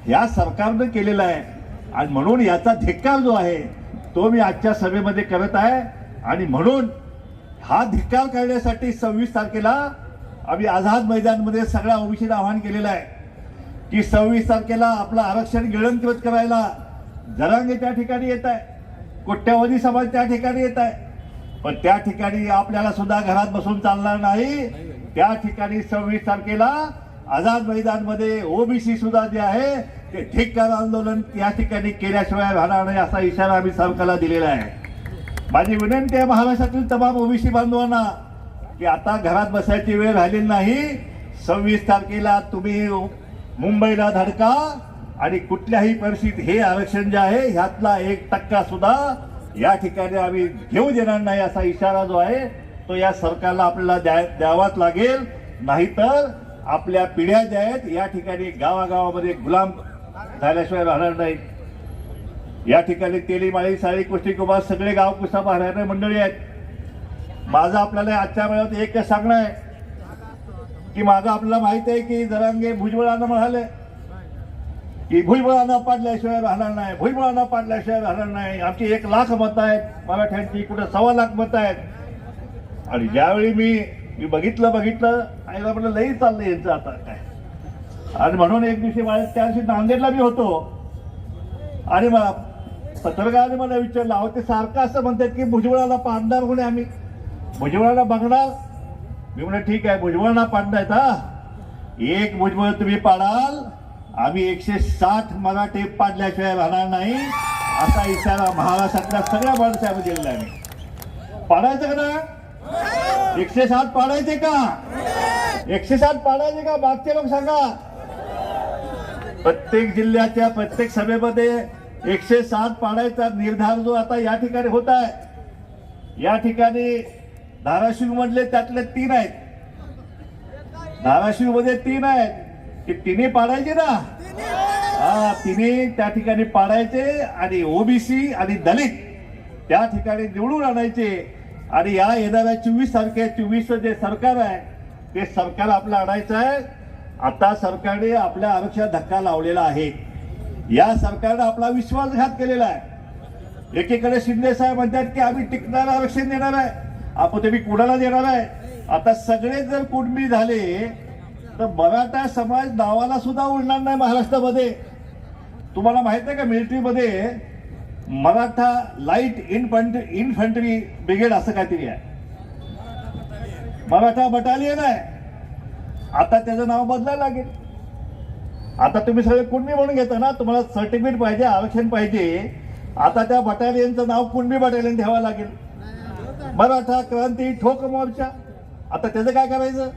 या सरकारनं केलेला आहे. आणि म्हणून याचा धिक्कार जो आहे तो मी आजच्या सभेमध्ये करत आहे. आणि म्हणून हा धिक्कार करण्यासाठी 26 तारखेला आम्ही आझाद मैदानमध्ये सगळ्या ओबीसीला आवाहन केलेलं आहे की 26 तारखेला आपलं आरक्षण गिळंकृत करायला जरांगे त्या ठिकाणी येत आहे, कोट्यावधी समाज त्या ठिकाणी येत आहे. पण त्या ठिकाणी आपल्याला सुद्धा घरात बसून चालणार नाही. त्या ठिकाणी 26 तारखेला आझाद मैदानमध्ये ओबीसी सुद्धा जे आहे ते धिक्कार आंदोलन या ठिकाणी केल्याशिवाय राहणार नाही, असा इशारा आम्ही सरकारला दिलेला आहे. माझी विनंती आहे महाराष्ट्रातील तमाम ओबीसी बांधवांना की आता घरात बसायची वेळ राहिलेली नाही. 26 तारखेला तुम्ही मुंबईला धडका आणि कुठल्याही परिस्थितीत हे आरक्षण जे आहे ह्यातला 1% सुद्धा या ठिकाणी आम्ही घेऊ देणार नाही, असा इशारा जो आहे तो या सरकारला आपल्याला द्यावाच लागेल. नाहीतर आपल्या पिढ्या ज्या आहेत या ठिकाणी गावागावामध्ये गुलाम झाल्याशिवाय राहणार नाही. या ठिकाणी तेलीमाळी, साळी, कुस्ती, कुमार सगळे गाव कुस्ता पाहणारे मंडळी आहेत. माझं आपल्याला आजच्या वेळात एकच सांगणं आहे की माझं आपल्याला माहित आहे की जरांगे भुजबळांना म्हणाले की भुजबळांना पाडल्याशिवाय राहणार नाही, भुजबळांना पाडल्याशिवाय राहणार नाही. आमची 1 लाख मतं आहेत मराठ्यांची, कुठे 1.25 लाख मतं आहेत. आणि ज्यावेळी मी बघितलं आईला म्हटलं लई चाललंय यांचं आता काय. आणि म्हणून एक दिवशी माझ्या त्या दिवशी नांदेडला मी होतो आणि मला पत्रकाराने मला विचारलं, अहो ते सारखं असं म्हणतात की भुजबळाला पाडणार कोणी, आम्ही भुजबळाला बघणार. मी म्हणलं ठीक आहे, भुजबळांना पाडतायत हा, 1 भुजबळ तुम्ही पाडाल, आम्ही 160 मराठे पाडल्याशिवाय राहणार नाही, असा इशारा महाराष्ट्रातल्या सगळ्या माणसामध्ये दिलेला आहे. पाडायचं का ना? 160 पाडायचे का? 160 पाडायचे का? मागचे लोक सांगा. प्रत्येक जिल्ह्याच्या प्रत्येक सभेमध्ये 160 पाडायचा निर्धार जो आता या ठिकाणी होत आहे. या ठिकाणी धाराशिव मधले त्यातले 3 आहेत, धाराशिव मध्ये 3 आहेत, ते तिन्ही पाडायचे ना. हा, तिन्ही त्या ठिकाणी पाडायचे आणि ओबीसी आणि दलित त्या ठिकाणी निवडून आणायचे. आणि या येणाऱ्या 24 तारखे 24 जे सरकार आहे ते सरकार आपलं आणायचं आहे. आता सरकारने आपल्या आरक्षणात धक्का लावलेला आहे. या सरकारने आपला विश्वासघात केलेला आहे. एकीकडे शिंदे साहेब म्हणतात की आम्ही टिकणारं आरक्षण देणार आहे, आपण तुम्ही कुणाला देणार आहे? आता सगळे जर कुणबी झाले तर मराठा समाज नावाला सुद्धा उडणार नाही महाराष्ट्रामध्ये. तुम्हाला माहित आहे का मिलिटरीमध्ये मराठा लाईट इन्फंट्री ब्रिगेड असं काहीतरी आहे, मराठा बटालियन आहे. आता त्याचं नाव बदलायला लागेल. आता तुम्ही सगळे कुणबी म्हणून घेता ना, तुम्हाला सर्टिफिकेट पाहिजे, आरक्षण पाहिजे. आता त्या बटालियनचं नाव कुणबी बटालियन ठेवावं लागेल. मराठा क्रांती ठोक मोर्चा, आता त्याचं काय करायचं?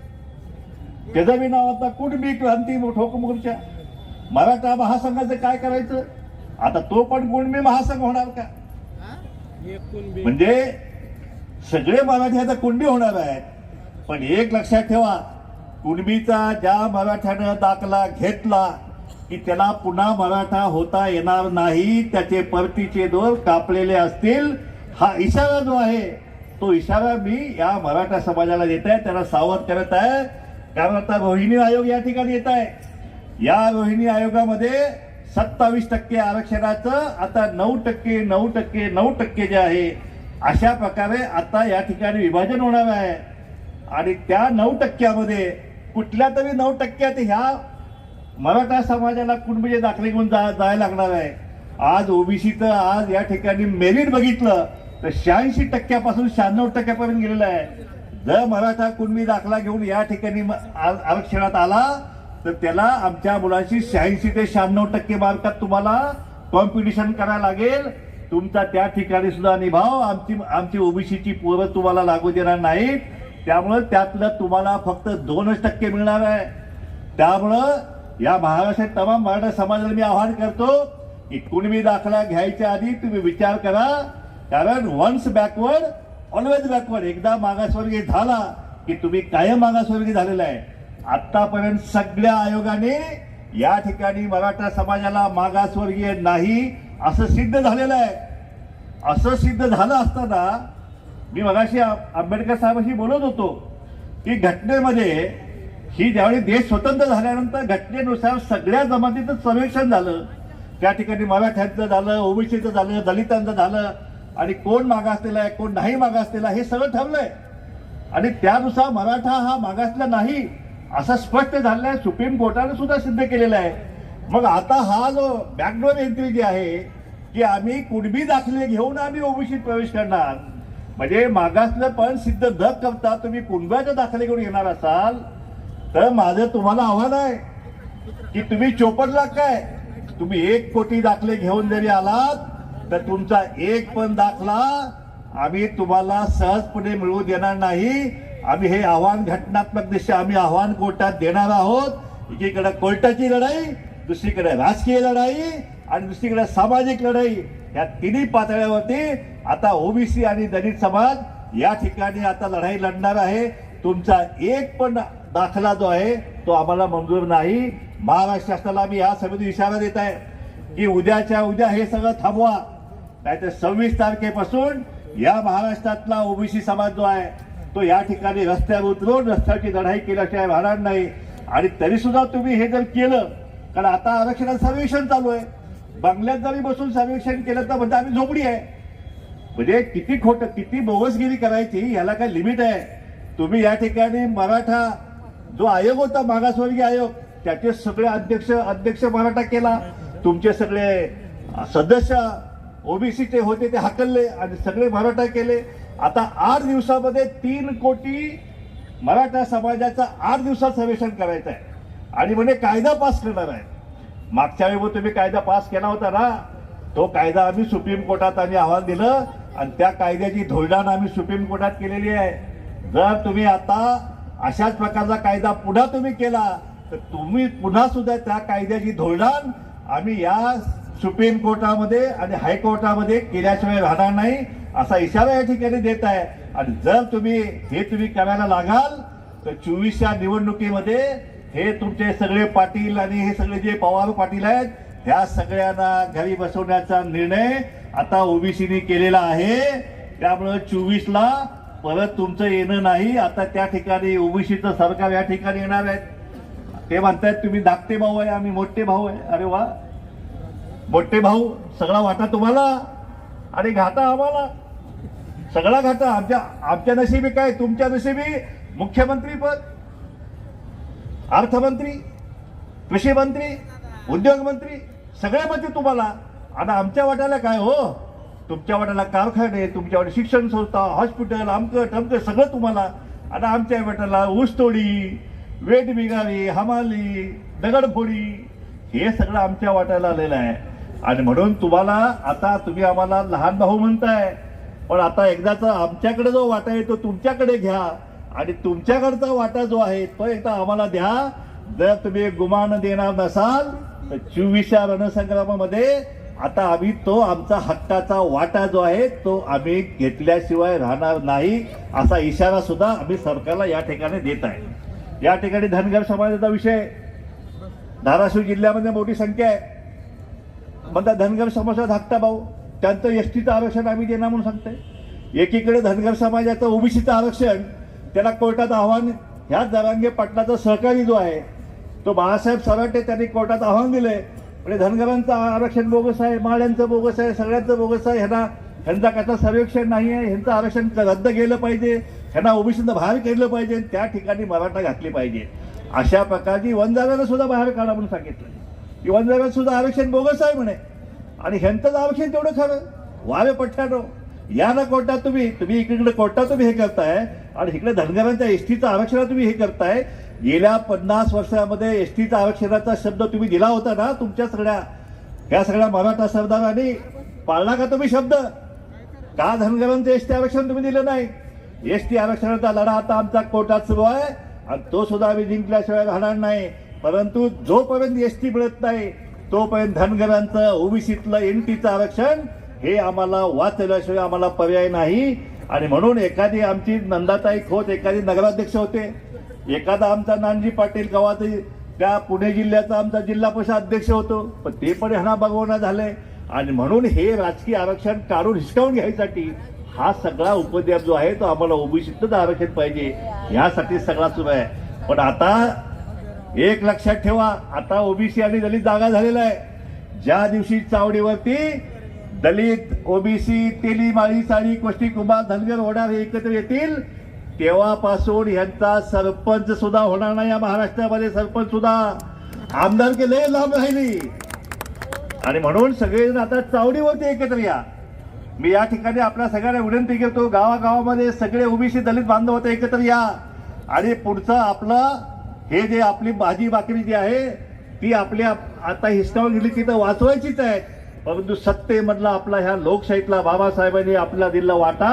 त्याचं बी नाव आता कुणबी क्रांती ठोक मोर्चा. मराठा महासंघाचं काय करायचं? आता तो पण कुणबी महासंघ होणार का? म्हणजे सगळे मराठी आता कुणबी होणार आहेत. पण एक लक्षात ठेवा, कुणबीचा ज्या मराठ्यानं दाखला घेतला की त्याला पुन्हा मराठा होता येणार नाही, त्याचे परतीचे दोर कापलेले असतील, हा इशारा जो आहे तो इशारा मी या मराठा समाजाला देत आहे, त्याला सावध करत आहे. कारण आता रोहिणी आयोग या ठिकाणी येत आहे. या रोहिणी आयोगामध्ये 27% आरक्षणाचं आता 9%, 9%, 9% जे आहे, अशा प्रकारे आता या ठिकाणी विभाजन होणार आहे. आणि त्या 9%मध्ये कुठल्या तरी 9% ह्या मराठा समाजाला कुणबीचे दाखले घेऊन जायला लागणार आहे. आज ओबीसीचं आज या ठिकाणी मेरिट बघितलं तर 86% 96% गेलेलं आहे. जर मराठा कुणबी दाखला घेऊन या ठिकाणी आरक्षणात आला तर त्याला आमच्या मुलांशी 86 ते 96% मार्कात तुम्हाला कॉम्पिटिशन करायला लागेल. तुमचा त्या ठिकाणी सुद्धा निभाव आमची ओबीसीची पोरं तुम्हाला लागू देणार नाहीत. त्यामुळं त्यातलं तुम्हाला फक्त 2% मिळणार आहे. त्यामुळं या महाराष्ट्रात तमाम मराठा समाजाला मी आवाहन करतो की कुणबी दाखला घ्यायच्या आधी तुम्ही विचार करा. कारण वन्स बॅकवर्ड ऑलवेज बॅकवर्ड, एकदा मागासवर्गीय झाला की तुम्ही कायम मागासवर्गीय झालेला आहे. आतापर्यंत सगळ्या आयोगाने या ठिकाणी मराठा समाजाला मागासवर्गीय नाही असं सिद्ध झालेलं आहे. असं सिद्ध झालं असताना मी मगाशी आंबेडकर साहेबांशी बोलत होतो की घटनेमध्ये ही ज्यावेळी देश स्वतंत्र झाल्यानंतर घटनेनुसार सगळ्या जमातीचं सर्वेक्षण झालं. त्या ठिकाणी मराठ्यांचं झालं, ओबीसीचं झालं, दलितांचं झालं, आणि कोण मागासलेला आहे कोण नाही मागासलेला हे सगळं ठरलंय. आणि त्यानुसार मराठा हा मागासला नाही असं स्पष्ट झालेलं आहे. सुप्रीम कोर्टाने सुद्धा सिद्ध केलेलं आहे. मग आता हा जो बॅकडोर एंट्री जी आहे की आम्ही कुणबी दाखले घेऊन आम्ही ओबीसीत प्रवेश करणार, म्हणजे मागासलं पण सिद्ध न करता तुम्ही कुणब्याचे दाखले घेऊन येणार असाल तर माझं तुम्हाला आव्हान आहे की तुम्ही 54 लाख काय तुम्ही 1 कोटी दाखले घेऊन जरी आलात तर तुमचा एक पण दाखला आम्ही तुम्हाला सहजपणे मिळवू देणार नाही. आम्ही हे आव्हान घटनात्मक दृष्ट्या आम्ही आव्हान कोर्टात देणार आहोत. एकीकडे कोर्टाची लढाई, दुसरीकडे राजकीय लढाई आणि दुसरीकडे सामाजिक लढाई, या तिन्ही पातळ्यावरती आता ओबीसी आणि दलित समाज या ठिकाणी आता लढाई लढणार आहे. तुमचा एक पण दाखला जो आहे तो आम्हाला मंजूर नाही. महाराष्ट्र शासनाला मी या समितीत इशारा देत आहे की उद्याच्या उद्या हे सगळं थांबवा. नाहीतर 26 तारखेपासून या महाराष्ट्रातला ओबीसी समाज जो आहे तो या ठिकाणी रस्त्यावर उतरून रस्त्याची लढाई केल्याशिवाय राहणार नाही. आणि तरी सुद्धा तुम्ही हे जर केलं, कारण आता आरक्षणाचं सर्वेक्षण चालू आहे, बंगल्यात जरी बसून सर्वेक्षण केलं तर म्हणजे आम्ही झोपडी आहे. म्हणजे किती खोटं किती बोगसगिरी करायची याला काय लिमिट आहे. तुम्ही या ठिकाणी मराठा जो आयोग होता मागासवर्गीय आयोग त्याचे सगळे अध्यक्ष मराठा केला. तुमचे सगळे सदस्य ओबीसीचे होते ते हाकलले आणि सगळे मराठा केले. आता 8 दिवसामध्ये 3 कोटी मराठा समाजाचा 8 दिवसात सर्वेक्षण करायचं आहे आणि म्हणजे कायदा पास करणार आहे. मागच्या वेळी तुम्ही कायदा पास केला होता ना, तो कायदा आम्ही सुप्रीम कोर्टात आम्ही आव्हान दिलं आणि त्या कायद्याची धोरणानं आम्ही सुप्रीम कोर्टात केलेली आहे. जर तुम्ही आता अशाच प्रकारचा कायदा पुन्हा तुम्ही केला तर तुम्ही पुन्हा सुद्धा त्या कायद्याची धोरण आम्ही या सुप्रीम कोर्टामध्ये आणि हायकोर्टामध्ये केल्याशिवाय राहणार नाही असा इशारा या ठिकाणी देत आहे. आणि जर तुम्ही करायला लागाल तर 24च्या निवडणुकीमध्ये हे तुमचे सगळे पाटील आणि हे सगळे जे पवार पाटील आहेत ह्या सगळ्यांना घरी बसवण्याचा निर्णय आता ओबीसीने केलेला आहे. त्यामुळे 24ला परत तुमचं येणं नाही. आता त्या ठिकाणी ओबीसीचं सरकार या ठिकाणी येणार आहे. ते म्हणतायत तुम्ही धाकटे भाऊ आहे आम्ही मोठे भाऊ आहे. अरे वा, मोठे भाऊ सगळा वाटा तुम्हाला आणि घाटा आम्हाला. सगळा घाटा आमच्या नशिबी काय, तुमच्या नशिबी मुख्यमंत्री पद, अर्थमंत्री, कृषी मंत्री, उद्योग मंत्री सगळे मंत्री तुम्हाला. आणि आमच्या वाट्याला काय हो, तुमच्या वाट्याला कारखाने, तुमच्या वाट्याला शिक्षण संस्था, हॉस्पिटल, अमकं टमकं सगळं तुम्हाला. आणि आमच्या वाट्याला ऊसतोडी, वेट बिगारी, हमाली, दगडफोडी हे सगळं आमच्या वाट्याला आलेलं आहे. आणि म्हणून तुम्हाला आता तुम्ही आम्हाला लहान भाऊ म्हणताय, पण आता एकदाचा आमच्याकडे जो वाटा आहे तो तुमच्याकडे घ्या आणि तुमच्याकडचा वाटा जो आहे तो एकदा आम्हाला द्या. जर तुम्ही गुमान देणार नसाल तर 24च्या रणसंग्रामामध्ये आता आम्ही तो आमचा हक्काचा वाटा जो आहे तो आम्ही घेतल्याशिवाय राहणार नाही असा इशारा सुद्धा आम्ही सरकारला या ठिकाणी देत आहे. या ठिकाणी धनगर समाजाचा विषय धाराशिव जिल्ह्यामध्ये मोठी संख्या आहे. म्हणता धनगर समाजात धाकटा भाऊ त्यांचं एसटीचं आरक्षण आम्ही देणार म्हणून सांगतोय. एकीकडे धनगर समाजाचं ओबीसीचं आरक्षण त्याला कोर्टात आव्हान, ह्या जरांगे पाटलाचा सहकारी जो आहे तो बाळासाहेब सराटे त्यांनी कोर्टात आव्हान दिलंय. म्हणजे धनगरांचं आरक्षण बोगस आहे, माळ्यांचं बोगस आहे, सगळ्यांचं बोगस आहे. ह्यांचा कसं सर्वेक्षण नाही आहे, ह्यांचं आरक्षण रद्द केलं पाहिजे, ह्यांना ओबीसीनं बाहेर केलं पाहिजे, त्या ठिकाणी मराठा घातली पाहिजे. अशा प्रकारची वंजारानं सुद्धा बाहेर काढा म्हणून सांगितलं की वंजारात सुद्धा आरक्षण बोगस आहे म्हणे आणि ह्यांचंच आरक्षण तेवढं खरं. वावे पठ्ठ्यानो या ना कोर्टात तुम्ही इकडे कोर्टात तुम्ही हे करताय आणि इकडे धनगरांच्या एसटीचं आरक्षण तुम्ही हे करताय. गेल्या 50 वर्षामध्ये एसटीचा आरक्षणाचा शब्द तुम्ही दिला होता ना, तुमच्या ह्या सगळ्या मराठा सरदारांनी पाळला का तुम्ही शब्द? का धनगरांचं एसटी आरक्षण तुम्ही दिलं नाही? एसटी आरक्षणाचा लढा आता आमचा कोर्टात सुरू आहे आणि तो सुद्धा आम्ही जिंकल्याशिवाय राहणार नाही. परंतु जोपर्यंत एसटी मिळत नाही तोपर्यंत धनगरांचं ओबीसीतलं एनटीचं आरक्षण हे आम्हाला वाचवल्याशिवाय आम्हाला पर्याय नाही. आणि म्हणून एखादी आमची नंदाताई खोत एखादी नगराध्यक्ष होते, एखादा आमचा नानजी पाटील गावात त्या पुणे जिल्ह्याचा आमचा जिल्हा परिषद अध्यक्ष होतो, पण ते पण ह्यांना बघवणं झालंय. आणि म्हणून हे राजकीय आरक्षण काढून हिसकावून घ्यायसाठी हा सगळा उपद्रव जो आहे तो आम्हाला ओबीसीतच आरक्षण पाहिजे यासाठी सगळा सुरू आहे. पण आता एक लक्षात ठेवा, आता ओबीसी आणि दलित जागा झालेला आहे. ज्या दिवशी चावडीवरती दलित, ओबीसी, तेली, माळी, साळी, कोष्टी, कुंभार, धनगर, वडार हे एकत्र येतील तेव्हापासून यांचा सरपंच सुद्धा होणार नाही. या महाराष्ट्रामध्ये सरपंच सुद्धा आमदारकी लय लांब राहिली. आणि म्हणून सगळेजण आता चावडीवरती एकत्र या. मी या ठिकाणी आपल्या सगळ्यांना विनंती करतो, गावागावामध्ये सगळे ओबीसी दलित बांधव होते एकत्र या. आणि पुढचं आपलं हे जे आपली भाजी भाकरी जी आहे ती आपल्या आता हिसकावून गेली ती तर वाचवायचीच आहे. परंतु सत्तेमधला आपला ह्या लोकशाहीतला बाबासाहेबांनी आपला दिलेला वाटा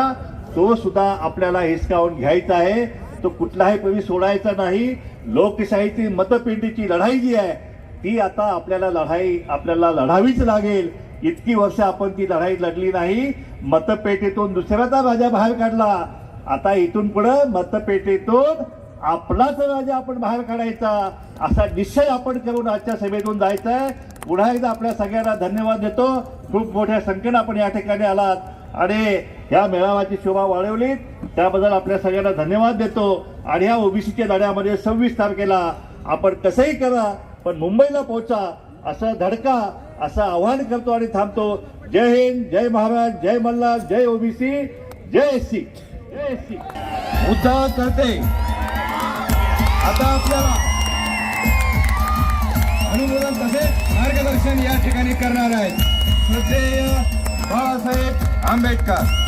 तो सुद्धा आपल्याला हिसकावून घ्यायचा आहे. तो कुठलाही पूर्वी सोडायचा नाही. लोकशाहीची मतपेटीची लढाई जी आहे ती आता आपल्याला लढावीच लागेल. इतकी वर्ष आपण ती लढाई लढली नाही. मतपेटीतून दुसऱ्याचा राजा बाहेर काढला. आता इथून पुढे मतपेटीतून आपलाच राजा आपण बाहेर काढायचा असा निश्चय आपण करून आजच्या सभेतून जायचा आहे. पुन्हा एकदा आपल्या सगळ्यांना धन्यवाद देतो. खूप मोठ्या संख्येने आपण या ठिकाणी आलात आणि या मेळाव्याची शोभा वाढवलीत त्याबद्दल आपल्या सगळ्यांना धन्यवाद देतो. आणि या ओबीसीच्या लढ्यामध्ये 26 तारखेला आपण कसंही करा पण मुंबईला पोहोचा असं धडका असं आवाहन करतो आणि थांबतो. जय हिंद, जय महाराज, जय मल्हार, जय ओबीसी, जय एससी, जय एससी. मुद्दा करते आता आपल्याला अनुमोदन तसेच मार्गदर्शन या ठिकाणी करणार आहेत श्रद्धेय बाळासाहेब आंबेडकर.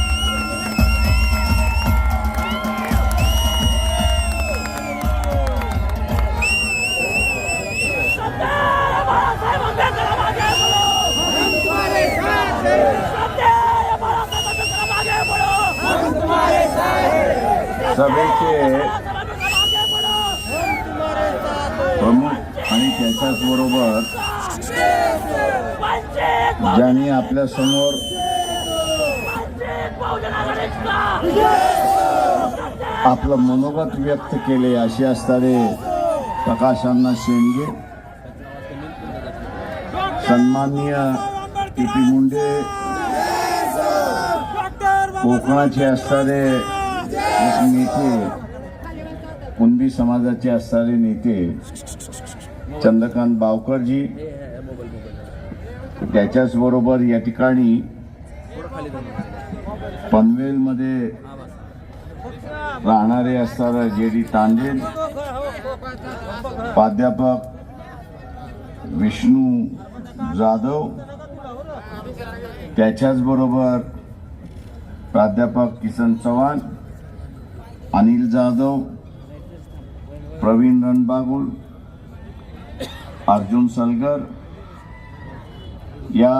सभेचे प्रमुख आणि त्याच्याच बरोबर ज्यांनी आपल्या समोर आपलं मनोगत व्यक्त केले असे असणारे प्रकाशांना शेंडगे, सन्माननीय पी मुंडे, कोकणाचे असणारे नेते, कुणबी समाजाचे असणारे नेते चंद्रकांत बावकरजी, त्याच्याच बरोबर या ठिकाणी पनवेलमध्ये राहणारे असणारे JD तांडे, प्राध्यापक विष्णू जाधव, त्याच्याच बरोबर प्राध्यापक किसन चव्हाण, अनिल जाधव, प्रवीण रणबागुल, अर्जुन सलगर, या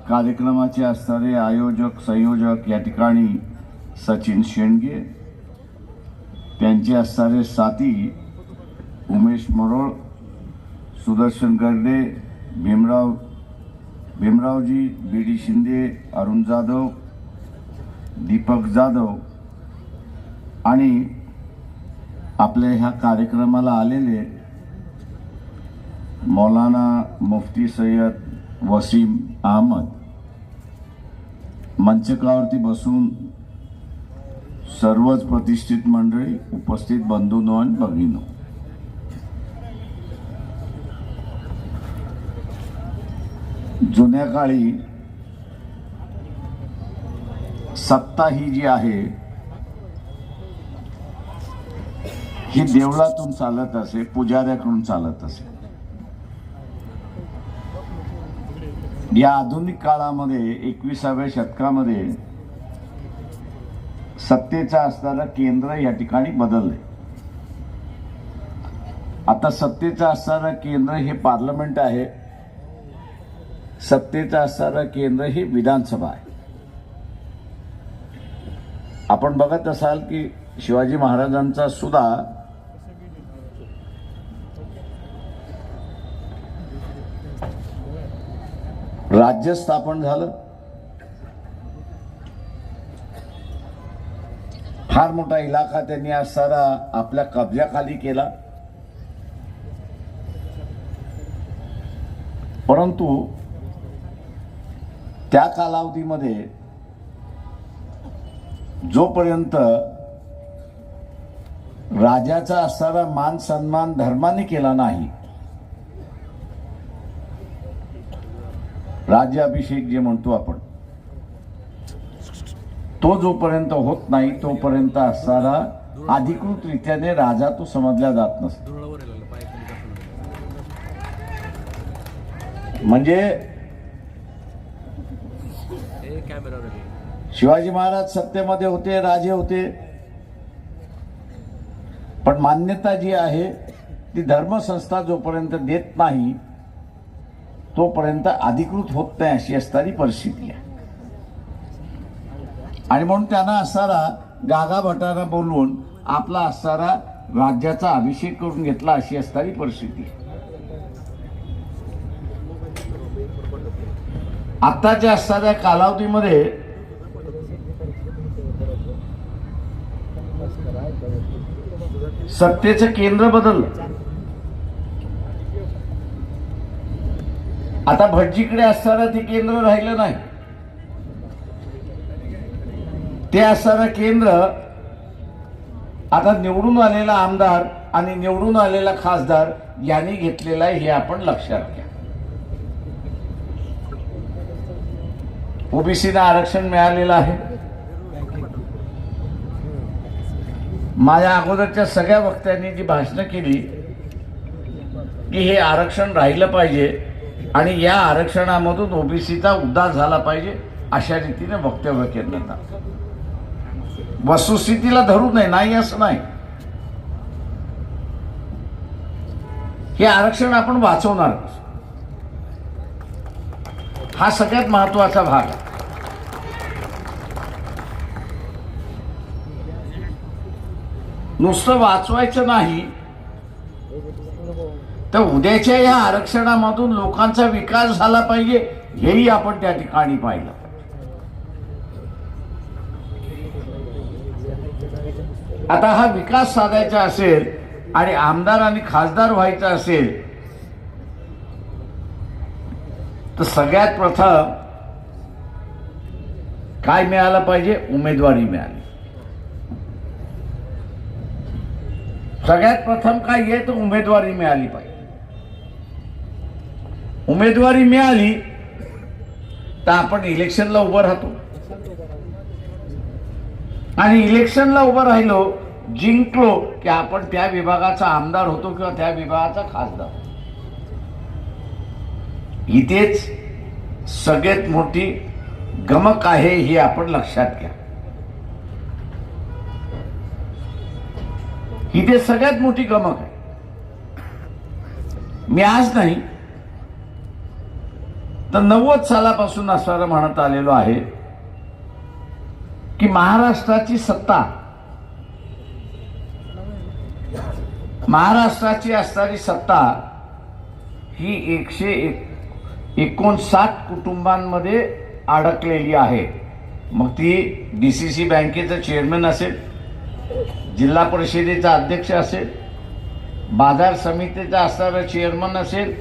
कार्यक्रमाचे असणारे आयोजक संयोजक या ठिकाणी सचिन शेंडगे, त्यांचे असणारे साथी उमेश मरोळ, सुदर्शन गर्डे, भीमराव भीमरावजी बी.डी. शिंदे, अरुण जाधव, दीपक जाधव आणि आपल्या ह्या कार्यक्रमाला आलेले मौलाना मुफ्ती सय्यद वसीम अहमद, मंचकावरती बसून सर्वच प्रतिष्ठित मंडळी, उपस्थित बंधूंनो आणि भगिनींनो, जुन्या काळी सत्ता ही जी आहे ही देवळातून चालत असे, पुजाऱ्याकडून चालत असे. या आधुनिक काळामध्ये 21व्या शतकामध्ये सत्तेचं असणारं केंद्र या ठिकाणी बदललंय. आता सत्तेचं असणारं केंद्र हे पार्लमेंट आहे, सत्तेचं असणारं केंद्र हे विधानसभा आहे. आपण बघत असाल की शिवाजी महाराजांचा सुद्धा राज्य स्थापन झालं, फार मोठा इलाका त्यांनी आज सारा आपल्या कब्जाखाली केला. परंतु त्या कालावधीमध्ये जोपर्यंत राजाचा असणारा मान सन्मान धर्माने केला नाही, राज्याभिषेक जे म्हणतो आपण, तो जोपर्यंत होत नाही तोपर्यंत असणारा अधिकृतरित्याने राजा तो समजला जात नसतो. म्हणजे शिवाजी महाराज सत्तेमध्ये होते, राजे होते, पण मान्यता जी आहे ती धर्मसंस्था जोपर्यंत देत नाही तोपर्यंत अधिकृत होत नाही, अशी असणारी परिस्थिती आहे. आणि म्हणून त्यांना असणारा गागा भटांना बोलवून आपला असणारा राज्याचा अभिषेक करून घेतला, अशी असणारी परिस्थिती आहे. आत्ताच्या असणाऱ्या कालावधीमध्ये सत्तेचं केंद्र बदललं. आता भटजीकडे असणारं ते केंद्र राहिलं नाही. ते असणारं केंद्र आता निवडून आलेला आमदार आणि निवडून आलेला खासदार यांनी घेतलेला आहे, हे आपण लक्षात घ्या. ओबीसीला आरक्षण मिळालेलं आहे. माझ्या अगोदरच्या सगळ्या वक्त्यांनी जी भाषणं केली की हे आरक्षण राहिलं पाहिजे आणि या आरक्षणामधून ओबीसीचा उद्धार झाला पाहिजे, अशा रीतीने वक्तव्य करण्यात आलं. वस्तुस्थितीला धरू नये, नाही असं नाही. हे आरक्षण आपण वाचवणार, हा सगळ्यात महत्वाचा भाग आहे. नुसतं वाचवायचं नाही तर उद्याच्या या आरक्षणामधून लोकांचा विकास झाला पाहिजे, हेही आपण त्या ठिकाणी पाहिलं. आता हा विकास साधायचा असेल आणि आमदार आणि खासदार व्हायचा असेल तर सगळ्यात प्रथम काय मिळालं पाहिजे? उमेदवारी मिळाली. सगळ्यात प्रथम काय आहे तर उमेदवारी मिळाली पाहिजे. उमेदवारी मिळाली तर आपण इलेक्शनला उभं राहतो आणि इलेक्शनला उभं राहिलो, जिंकलो की आपण त्या विभागाचा आमदार होतो किंवा त्या विभागाचा खासदार. इथेच सगळ्यात मोठी गमक आहे, ही आपण लक्षात घ्या. इथे सगळ्यात मोठी गमक आहे. मी आज नाही तर 90 सालापासून असं म्हणत आलेलो आहे की महाराष्ट्राची सत्ता, महाराष्ट्राची असणारी सत्ता ही 59 कुटुंबांमध्ये अडकलेली आहे. मग ती DCC बँकेचं चेअरमन असेल, जिल्हा परिषदेचा अध्यक्ष असेल, बाजार समितीचा असणारा चेअरमन असेल,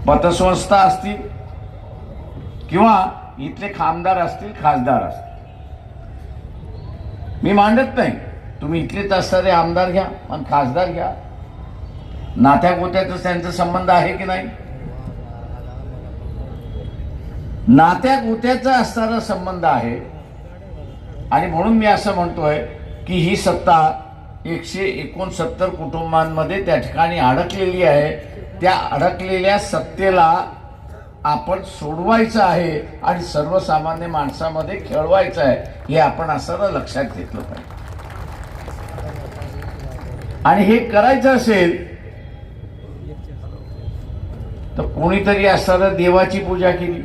पतसंस्था असतील किंवा इथले खासदार असतील, खासदार असतील. मी मांडत नाही, तुम्ही इथलेच असणारे आमदार घ्या आणि खासदार घ्या, नात्या गोत्याचा त्यांचा संबंध आहे की नाही? नात्या गोत्याचा असणारा संबंध आहे. आणि म्हणून मी असं म्हणतोय की ही सत्ता 169 कुटुंबांमध्ये त्या ठिकाणी अडकलेली आहे. त्या अडकलेल्या सत्तेला आपण सोडवायचं आहे आणि सर्वसामान्य माणसामध्ये खेळवायचं आहे, हे आपण असं लक्षात घेतलं पाहिजे. आणि हे करायचं असेल तर कोणीतरी असणारं देवाची पूजा केली,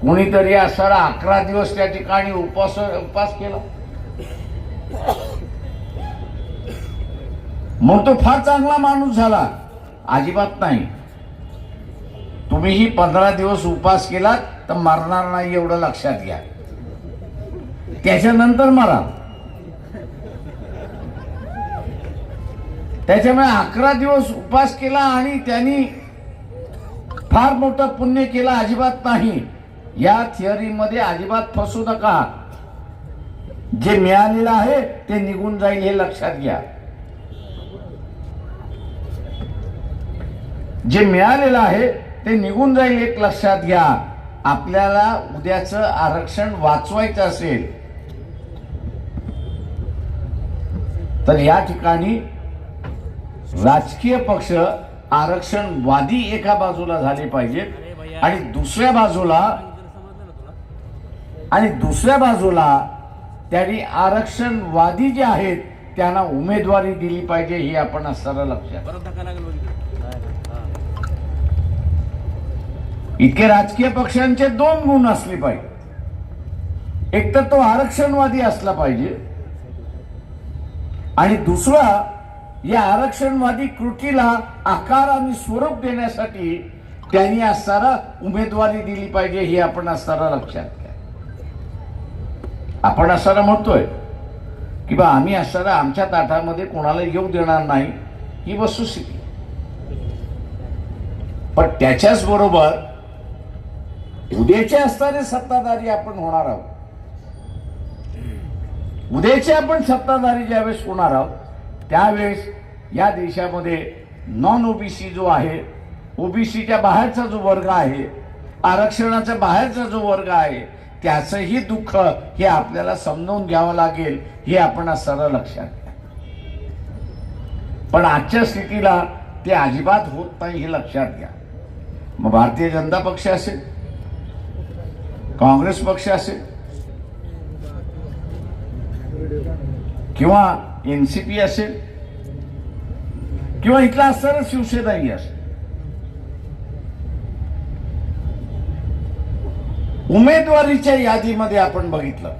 कोणीतरी असणारा 11 दिवस त्या ठिकाणी उपवास केला, मग तो फार चांगला माणूस झाला. अजिबात नाही. तुम्हीही 15 दिवस उपवास केलात तर मरणार नाही, एवढं लक्षात घ्या. त्याच्यानंतर मरा. त्याच्यामुळे 11 दिवस उपवास केला आणि त्यांनी फार मोठं पुण्य केलं, अजिबात नाही. या थिअरीमध्ये अजिबात फसू नका. जे मिळालेलं आहे ते निघून जाईल, हे लक्षात घ्या. जे मिळालेलं आहे ते निघून जाईल, एक लक्षात घ्या. आपल्याला उद्याचं आरक्षण वाचवायचं असेल तर या ठिकाणी राजकीय पक्ष आरक्षणवादी एका बाजूला झाले पाहिजेत आणि दुसऱ्या बाजूला त्यांनी आरक्षणवादी जे आहेत त्यांना उमेदवारी दिली पाहिजे, हे आपण असताना लक्षात. इतके राजकीय पक्षांचे 2 गुण असले पाहिजे. एक तर तो आरक्षणवादी असला पाहिजे आणि दुसरा या आरक्षणवादी कृतीला आकार आणि स्वरूप देण्यासाठी त्यांनी असताना उमेदवारी दिली पाहिजे, हे आपण असताना लक्षात घ्या. आपण असताना म्हणतोय की बा आम्ही असताना आमच्या ताटामध्ये कोणाला येऊ देणार नाही, ही वस्तुस्थिती. पण त्याच्याच बरोबर उद्याचे असणारे सत्ताधारी आपण होणार आहोत. उद्याचे आपण सत्ताधारी ज्यावेळेस होणार आहोत त्यावेळेस या देशामध्ये नॉन ओबीसी जो आहे, ओबीसीच्या बाहेरचा जो वर्ग आहे, आरक्षणाच्या बाहेरचा जो वर्ग आहे, त्याचंही दुःख हे आपल्याला समजून घ्यावं लागेल, हे आपण सरळ लक्षात घ्या. पण आजच्या स्थितीला ते अजिबात होत नाही, हे लक्षात घ्या. मग भारतीय जनता पक्ष असेल, काँग्रेस पक्ष असेल किंवा NCP असेल किंवा इथला असणारा शिवसेनाही असेल, उमेदवारीच्या यादीमध्ये आपण बघितलं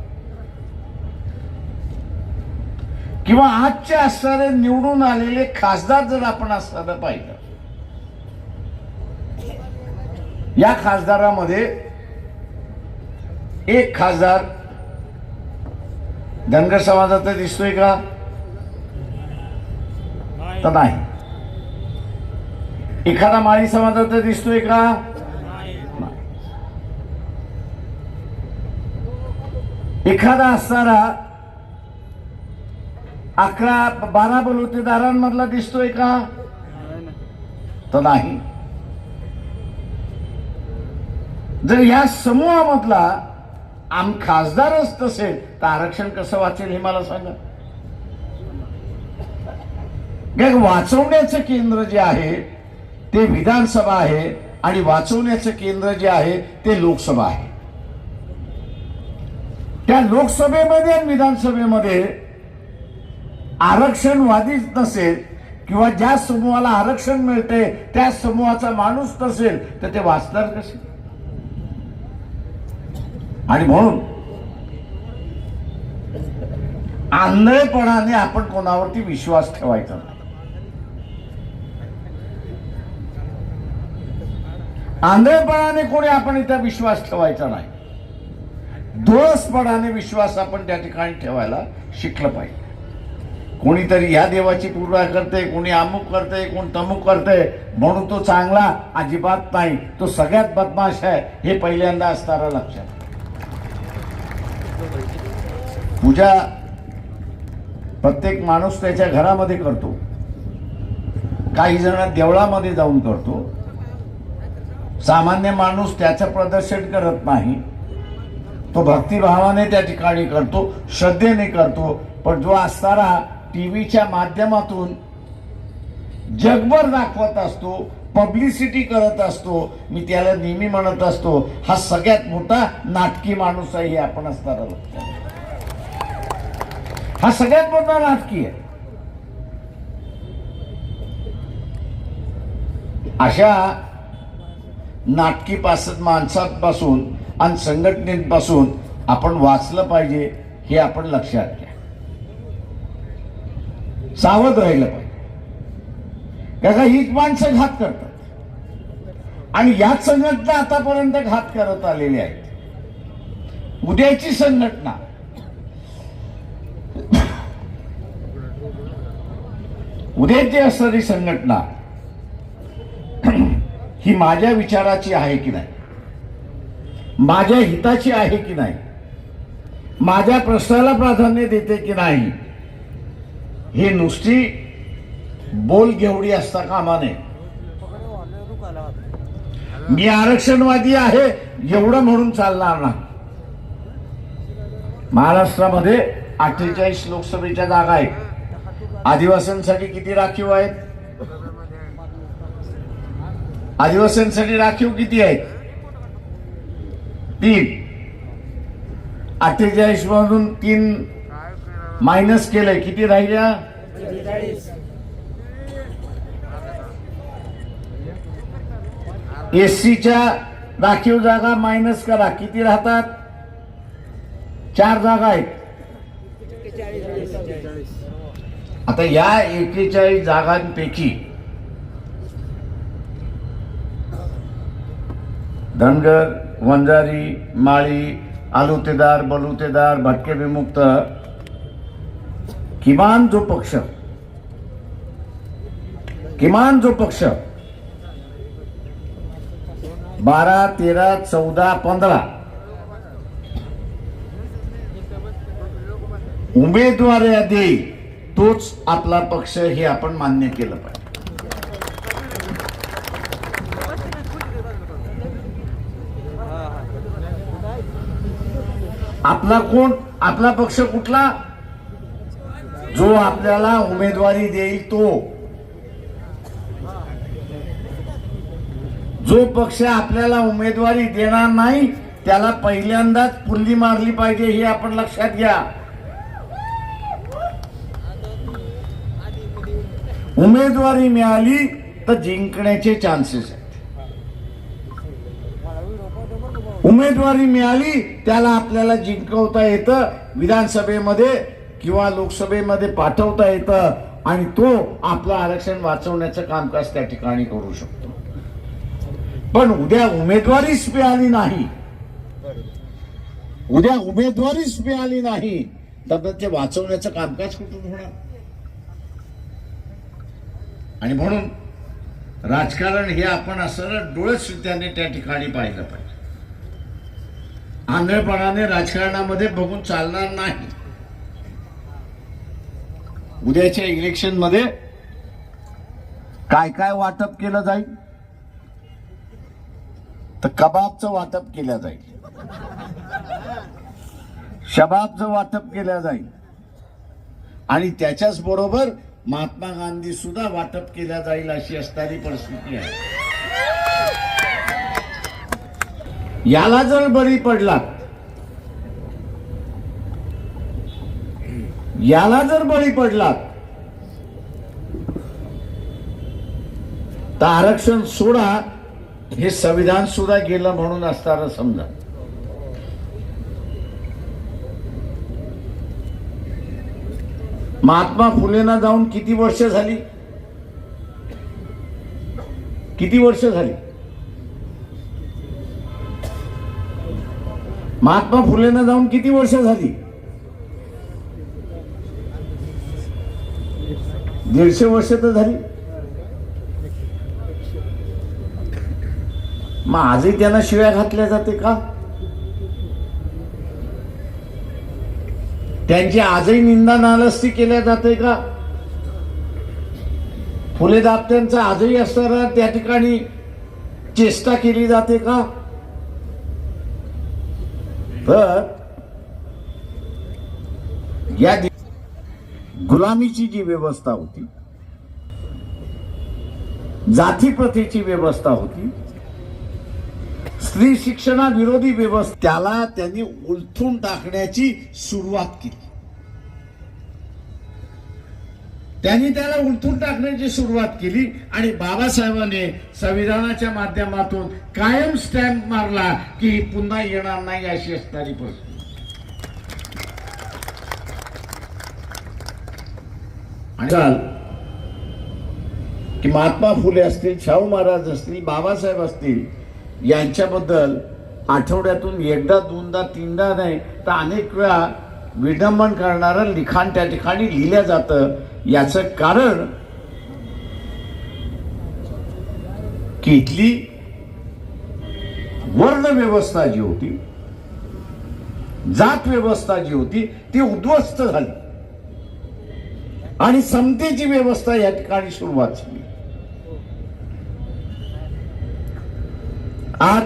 किंवा आजच्या असणारे निवडून आलेले खासदार जर आपण असताना पाहिलं, या खासदारामध्ये एक खासदार धनगर समाजाचा दिसतोय का? तर नाही. एखादा माळी समाजाचा दिसतोय का? एखादा असणारा 11-12 बलुतेदारांमधला दिसतोय का? तर नाही. जर या समूहामधला खासदारच नसेल तर आरक्षण कसं वाचेल, हे मला सांगा. वाचवण्याचं केंद्र जे आहे ते विधानसभा आहे आणि वाचवण्याचं केंद्र जे आहे ते लोकसभा आहे. त्या लोकसभेमध्ये आणि विधानसभेमध्ये आरक्षणवादीच नसेल किंवा ज्या समूहाला आरक्षण मिळते त्या समूहाचा माणूस नसेल तर ते वाचणार कसे? आणि म्हणून आंधळेपणाने आपण कोणावरती विश्वास ठेवायचा नाही. आंधळेपणाने कोणी आपण इथं विश्वास ठेवायचा नाही, डोळसपणाने विश्वास आपण त्या ठिकाणी ठेवायला शिकलं पाहिजे. कोणीतरी ह्या देवाची पूजा करते, कोणी अमुक करते, कोण तमुक करते म्हणून तो चांगला अजिबात नाही, तो सगळ्यात बदमाश आहे हे पहिल्यांदा असणारा लक्षात. पूजा प्रत्येक माणूस त्याच्या घरामध्ये करतो, काही जण देवळामध्ये जाऊन करतो. सामान्य माणूस त्याचं प्रदर्शन करत नाही, तो भक्तिभावाने त्या ठिकाणी करतो, श्रद्धेने करतो. पण जो असणारा टीव्हीच्या माध्यमातून जगभर दाखवत असतो, पब्लिसिटी करत असतो, मी त्याला नेहमी म्हणत असतो हा सगळ्यात मोठा नाटकी माणूस आहे हे आपण असणारा लक्षात. हा सगळ्यात मोठा नाटकी आहे. अशा नाटकीपासून, माणसांपासून आणि संघटनेपासून आपण वाचलं पाहिजे हे आपण लक्षात घ्या. सावध राहिलं पाहिजे. का हीच माणसं घात करतात आणि याच संघटना आतापर्यंत घात करत आलेल्या आहेत. उद्याची संघटना उद्याची असणारी संघटना ही माझ्या विचाराची आहे की नाही, माझ्या हिताची आहे की नाही, माझ्या प्रश्नाला प्राधान्य देते की नाही, हे नुसती बोल घेवडी असता कामा नये. मी आरक्षणवादी आहे एवढं म्हणून चालणार नाही. महाराष्ट्रामध्ये 48 लोकसभेच्या जागा आहेत. आदिवासींसाठी किती राखीव आहेत? आदिवासींसाठी राखीव किती आहेत? 3. 48 मधून 3 मायनस केलंय, किती राहिल्या? 43. एससीच्या राखीव जागा मायनस करा, किती राहतात? 4 जागा आहेत. आता या 41 जागांपैकी धनगर, वंजारी, माळी, आलुतेदार, बलुतेदार, भटके विमुक्त, किमान जो पक्ष 12, 13, 14, 15 उमेदवार देईल तोच आपला पक्ष हे आपण मान्य केलं पाहिजे. आपला कोण, आपला पक्ष कुठला? जो आपल्याला उमेदवारी देईल तो. जो पक्ष आपल्याला उमेदवारी देणार नाही त्याला पहिल्यांदाच पुल्ली मारली पाहिजे हे आपण लक्षात घ्या. उमेदवारी मिळाली तर जिंकण्याचे चान्सेस आहेत. उमेदवारी मिळाली त्याला आपल्याला जिंकवता येतं, विधानसभेमध्ये किंवा लोकसभेमध्ये पाठवता येतं आणि तो आपलं आरक्षण वाचवण्याचं कामकाज त्या ठिकाणी करू शकतो. पण उद्या उमेदवारीच मिळाली नाही, तर ते वाचवण्याचं कामकाज कुठून होणार? आणि म्हणून राजकारण हे आपण असं डोळसरित्याने त्या ठिकाणी पाहिलं पाहिजे. आंधळेपणाने राजकारणामध्ये बघून चालणार नाही. उद्याच्या इलेक्शन मध्ये काय काय वाटप केलं जाईल? तर कबाबचं वाटप केलं जाईल, शबाबचं वाटप केलं जाईल आणि त्याच्याच बरोबर महात्मा गांधी सुद्धा वाटप केल्या जाईल अशी असणारी परिस्थिती आहे. याला जर बळी पडलात तर आरक्षण सोडा, हे संविधान सुद्धा गेलं म्हणून असणारं समजा. महात्मा फुलेंना जाऊन किती वर्ष झाली? महात्मा फुलेंना जाऊन किती वर्ष झाली? 150 वर्ष तर झाली. मग आजही त्यांना शिव्या घातल्या जाते का? त्यांची आजही निंदा नालस्ती केल्या जाते का? फुले दात्यांचा आजही असताना त्या ठिकाणी चेष्टा केली जाते का? तर या गुलामीची जी व्यवस्था होती, जाती प्रथेची व्यवस्था होती, स्त्री शिक्षणाविरोधी व्यवस्था, त्याला त्यांनी उलथून टाकण्याची सुरुवात केली. त्यांनी त्याला उलथून टाकण्याची सुरुवात केली आणि बाबासाहेबांनी संविधानाच्या माध्यमातून कायम स्टॅम्प मारला की पुन्हा येणार नाही अशी असणारी परिस्थिती. आणि की महात्मा फुले असतील, शाहू महाराज असतील, बाबासाहेब असतील, यांच्याबद्दल आठवड्यातून एकदा, दोनदा, तीनदा नाही तर अनेक वेळा विडंबन करणारं लिखाण त्या ठिकाणी लिहिलं जातं. याचं कारण की इथली वर्ण व्यवस्था जी होती, जात व्यवस्था जी होती ती उद्ध्वस्त झाली आणि समतेची व्यवस्था या ठिकाणी सुरुवात झाली. आज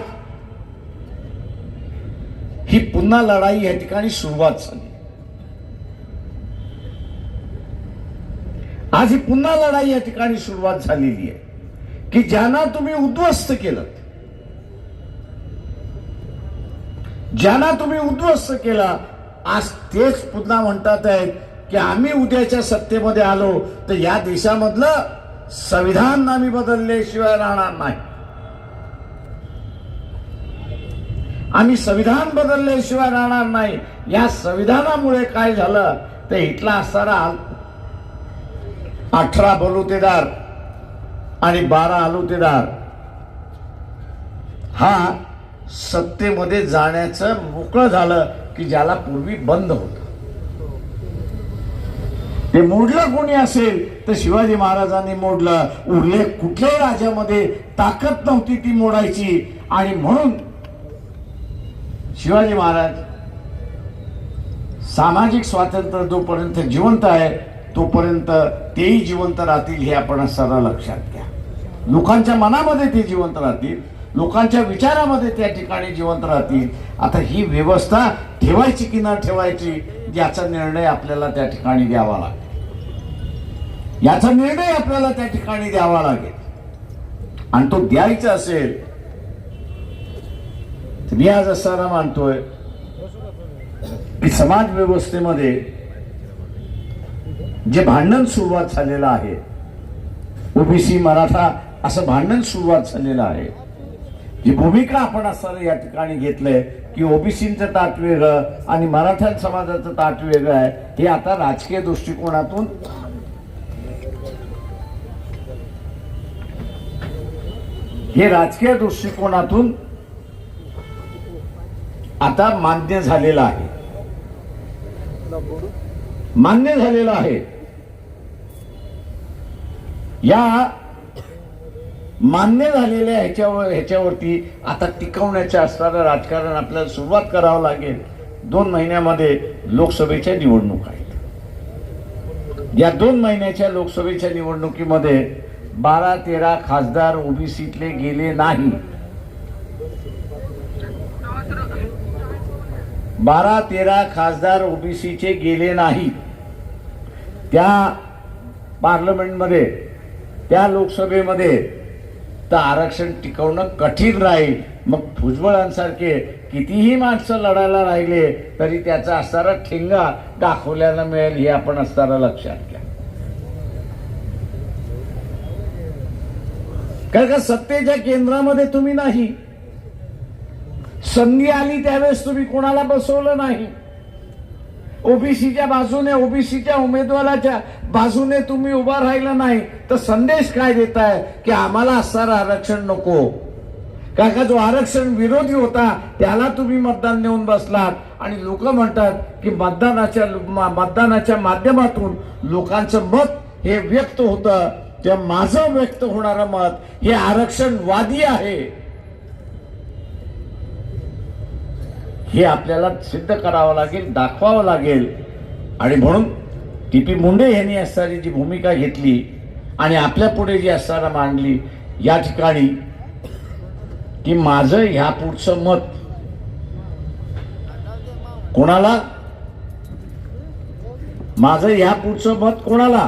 ही पुन्हा लढाई या ठिकाणी सुरुवात झाली. आज ही पुन्हा लढाई या ठिकाणी सुरुवात झालेली आहे की ज्यांना तुम्ही उद्ध्वस्त केलं, ज्यांना तुम्ही उद्ध्वस्त केला, आज तेच पुन्हा म्हणतात आहेत की आम्ही उद्याच्या सत्तेमध्ये आलो तर या देशामधलं संविधान आम्ही बदलल्याशिवाय राहणार नाही. आम्ही संविधान बदलल्याशिवाय राहणार नाही. या संविधानामुळे काय झालं तर इथला असणारा 18 बलुतेदार आणि 12 आलुतेदार हा सत्तेमध्ये जाण्याचं मोकळं झालं की ज्याला पूर्वी बंद होतं. ते मोडलं कोणी असेल तर शिवाजी महाराजांनी मोडलं. उरले कुठल्याही राज्यामध्ये ताकद नव्हती ती मोडायची आणि म्हणून शिवाजी महाराज सामाजिक स्वातंत्र्य जोपर्यंत जिवंत आहे तोपर्यंत तेही जिवंत राहतील हे आपण सर्व लक्षात घ्या. लोकांच्या मनामध्ये ते जिवंत राहतील, लोकांच्या विचारामध्ये त्या ठिकाणी जिवंत राहतील. आता ही व्यवस्था ठेवायची की न ठेवायची याचा निर्णय आपल्याला त्या ठिकाणी द्यावा लागेल. याचा निर्णय आपल्याला त्या ठिकाणी द्यावा लागेल आणि तो द्यायचा असेल तर मी आज असताना मानतोय की समाज व्यवस्थेमध्ये जे भांडण सुरुवात झालेलं आहे, ओबीसी मराठा असं भांडण सुरुवात झालेलं आहे, जी भूमिका आपण असताना या ठिकाणी घेतलंय की ओबीसीचं ताट वेगळं आणि मराठा समाजाचं ताट वेगळं आहे, हे आता राजकीय दृष्टिकोनातून आता मान्य झालेलं आहे. या मान्य झालेल्या ह्याच्यावरती आता टिकवण्याचं असणारं राजकारण आपल्याला सुरुवात करावं लागेल. 2 महिन्यामध्ये लोकसभेच्या निवडणूक आहेत. या 2 महिन्याच्या लोकसभेच्या निवडणुकीमध्ये 12-13 खासदार ओबीसीतले गेले नाही. 12-13 खासदार ओबीसीचे गेले नाही. त्या पार्लमेंटमध्ये, त्या लोकसभेमध्ये तर आरक्षण टिकवणं कठीण राहील. मग भुजबळांसारखे कितीही माणसं लढायला राहिले तरी त्याचा असणारा ठेंगा दाखवल्याला मिळेल हे आपण असणारा लक्षात घ्या. कारण का सत्तेच्या केंद्रामध्ये तुम्ही नाही. संधी आली त्यावेळेस तुम्ही कोणाला बसवलं नाही. ओबीसीच्या बाजूने, ओबीसीच्या उमेदवाराच्या बाजूने तुम्ही उभा राहिला नाही तर संदेश काय देताय की आम्हाला असणारं आरक्षण नको. का जो आरक्षण विरोधी होता त्याला तुम्ही मतदान देऊन बसलात आणि लोक म्हणतात की मतदानाच्या माध्यमातून लोकांचं मत हे व्यक्त होतं, तेव्हा माझं व्यक्त होणारं मत हे आरक्षणवादी आहे हे आपल्याला सिद्ध करावं लागेल, दाखवावं लागेल. आणि म्हणून टी.पी. मुंडे यांनी असणारी जी भूमिका घेतली आणि आपल्या पुढे जी असताना मांडली या ठिकाणी की माझं ह्या पुढचं मत कोणाला, माझं ह्या पुढचं मत कोणाला,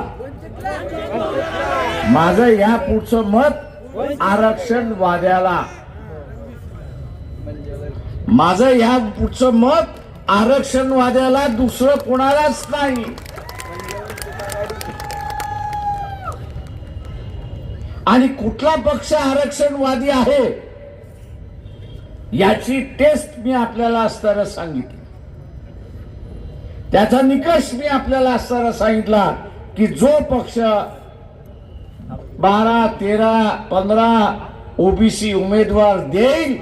माझं ह्या पुढचं मत आरक्षणवाद्याला, माझं ह्या पुढचं मत आरक्षणवाद्याला, दुसरं कोणालाच नाही. आणि कुठला पक्ष आरक्षणवादी आहे याची टेस्ट मी आपल्याला असताना सांगितली, त्याचा निकष मी आपल्याला असताना सांगितला की जो पक्ष 12, 13, 15 ओबीसी उमेदवार देईल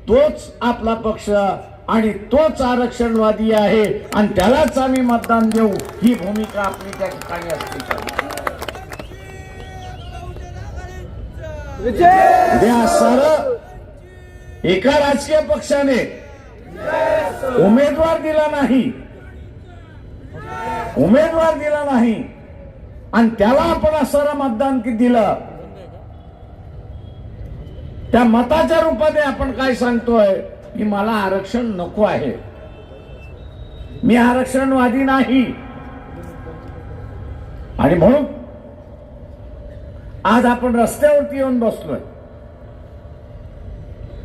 तोच आपला पक्ष आणि तोच आरक्षणवादी आहे आणि त्यालाच आम्ही मतदान देऊ, ही भूमिका आपली त्या ठिकाणी असली पाहिजे. उद्या सारं एका राजकीय पक्षाने उमेदवार दिला नाही आणि त्याला आपण असं मतदान दिलं, त्या मताच्या रूपाने आपण काय सांगतोय की मला आरक्षण नको आहे, मी आरक्षणवादी नाही. आणि म्हणून आज आपण रस्त्यावरती येऊन बसलोय,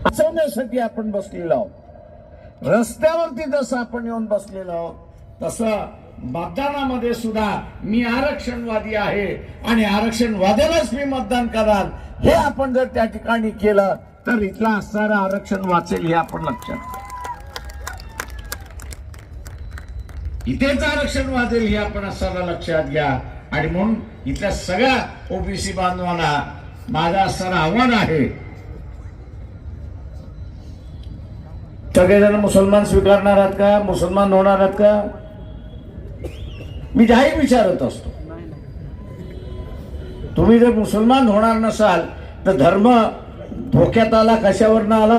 वाचवण्यासाठी आपण बसलेलो आहोत. रस्त्यावरती जसं आपण येऊन बसलेलो आहोत तसं मतदानामध्ये सुद्धा मी आरक्षणवादी आहे आणि आरक्षणवाद्यालाच मी मतदान कराल हे आपण जर त्या ठिकाणी केलं तर इथला असणारं आरक्षण वाचेल हे आपण लक्षात, इथेच आरक्षण वाचेल हे आपण असताना लक्षात घ्या. आणि म्हणून इथल्या सगळ्या ओबीसी बांधवांना माझं असणारं आव्हान आहे, सगळेजण मुसलमान स्वीकारणार आहात का, मुसलमान होणार आहात का, मी जाहीर विचारत असतो. तुम्ही जर मुसलमान होणार नसाल तर धर्म धोक्यात आला, कशावरनं आला,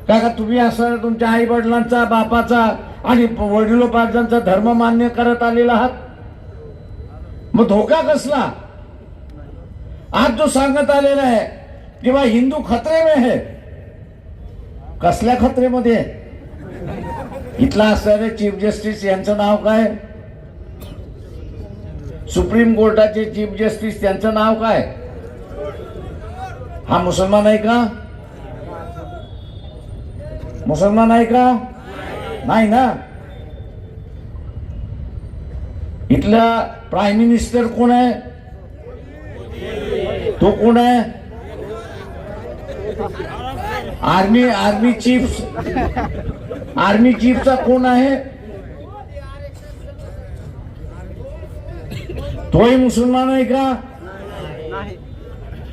का तुम्ही असं तुमच्या आई वडिलांचा, बापाचा आणि वडिलोपार्जनचा धर्म मान्य करत आलेला आहात, मग धोका कसला. आज जो सांगत आलेला आहे किंवा हिंदू खतरे में है, कसल्या खतरेमध्ये, इथला असणारे चीफ जस्टिस यांचं नाव काय, सुप्रीम कोर्टाचे चीफ जस्टिस त्यांचं नाव काय, हा मुसलमान आहे का, मुसलमान आहे का, नाही ना. इथला प्राईम मिनिस्टर कोण आहे, तो कोण आहे, आर्मी चीफचा कोण आहे, तोही मुसलमान आहे का.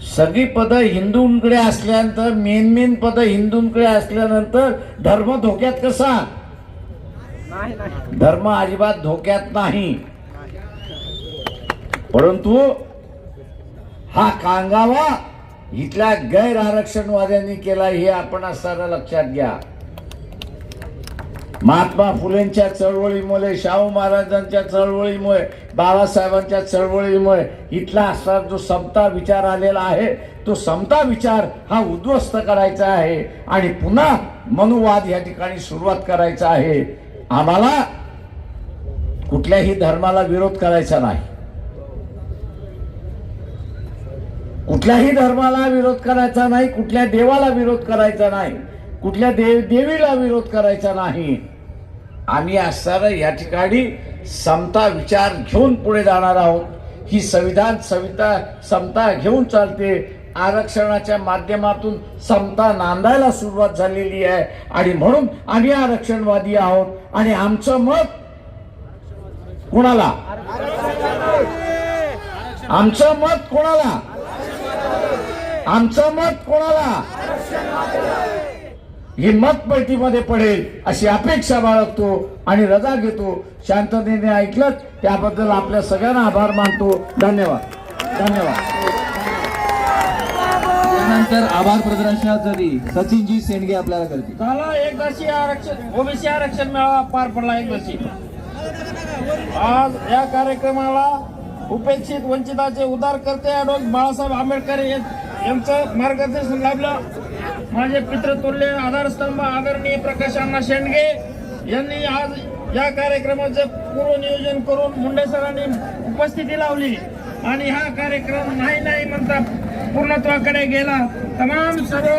सगळी पदं हिंदूंकडे असल्यानंतर, मेन पदं हिंदूंकडे असल्यानंतर धर्म धोक्यात कसा, धर्म अजिबात धोक्यात नाही. परंतु हा कांगावा इथल्या गैर आरक्षणवाद्यांनी केला हे आपण असताना लक्षात घ्या. महात्मा फुलेंच्या चळवळीमुळे, शाहू महाराजांच्या चळवळीमुळे, बाबासाहेबांच्या चळवळीमुळे इथला असा जो समता विचार आलेला आहे तो समता विचार हा उद्ध्वस्त करायचा आहे आणि पुन्हा मनुवाद या ठिकाणी सुरुवात करायचा आहे. आम्हाला कुठल्याही धर्माला विरोध करायचा नाही, कुठल्याही धर्माला विरोध करायचा नाही, कुठल्या देवाला विरोध करायचा नाही, कुठल्या देवीला विरोध करायचा नाही. आम्ही असताना या ठिकाणी समता विचार घेऊन पुढे जाणार आहोत. ही संविधान समता घेऊन चालते. आरक्षणाच्या माध्यमातून समता नांदायला सुरुवात झालेली आहे आणि म्हणून आम्ही आरक्षणवादी आहोत आणि आमचं मत कोणाला, आमचं मत कोणाला, आमचं मत कोणाला, ही मतपेटीमध्ये पडेल अशी अपेक्षा बाळगतो आणि रजा घेतो. शांततेने ऐकलं त्याबद्दल आपल्या सगळ्यांना आभार मानतो. धन्यवाद. त्यानंतर आभार प्रदर्शनासाठी सचिनजी शेंडगे आपल्याला करतील. झाला एकदाशी आरक्षण, ओबीसी आरक्षण मेळावा पार पडला एकदाशी. आज या कार्यक्रमाला उपेक्षित वंचिताचे उद्धारकर्ते ॲडव्होकेट बाळासाहेब आंबेडकर यांचं मार्गदर्शन लाभलं. माझे पितृतुल्य आधारस्तंभ आदरणीय प्रकाश अण्णा शेंडगे यांनी आज या कार्यक्रमाचे पूर्वनियोजन करून मुंडे सरांनी उपस्थिती लावली आणि हा कार्यक्रम नाही म्हणता पूर्णत्वाकडे गेला. तमाम सर्व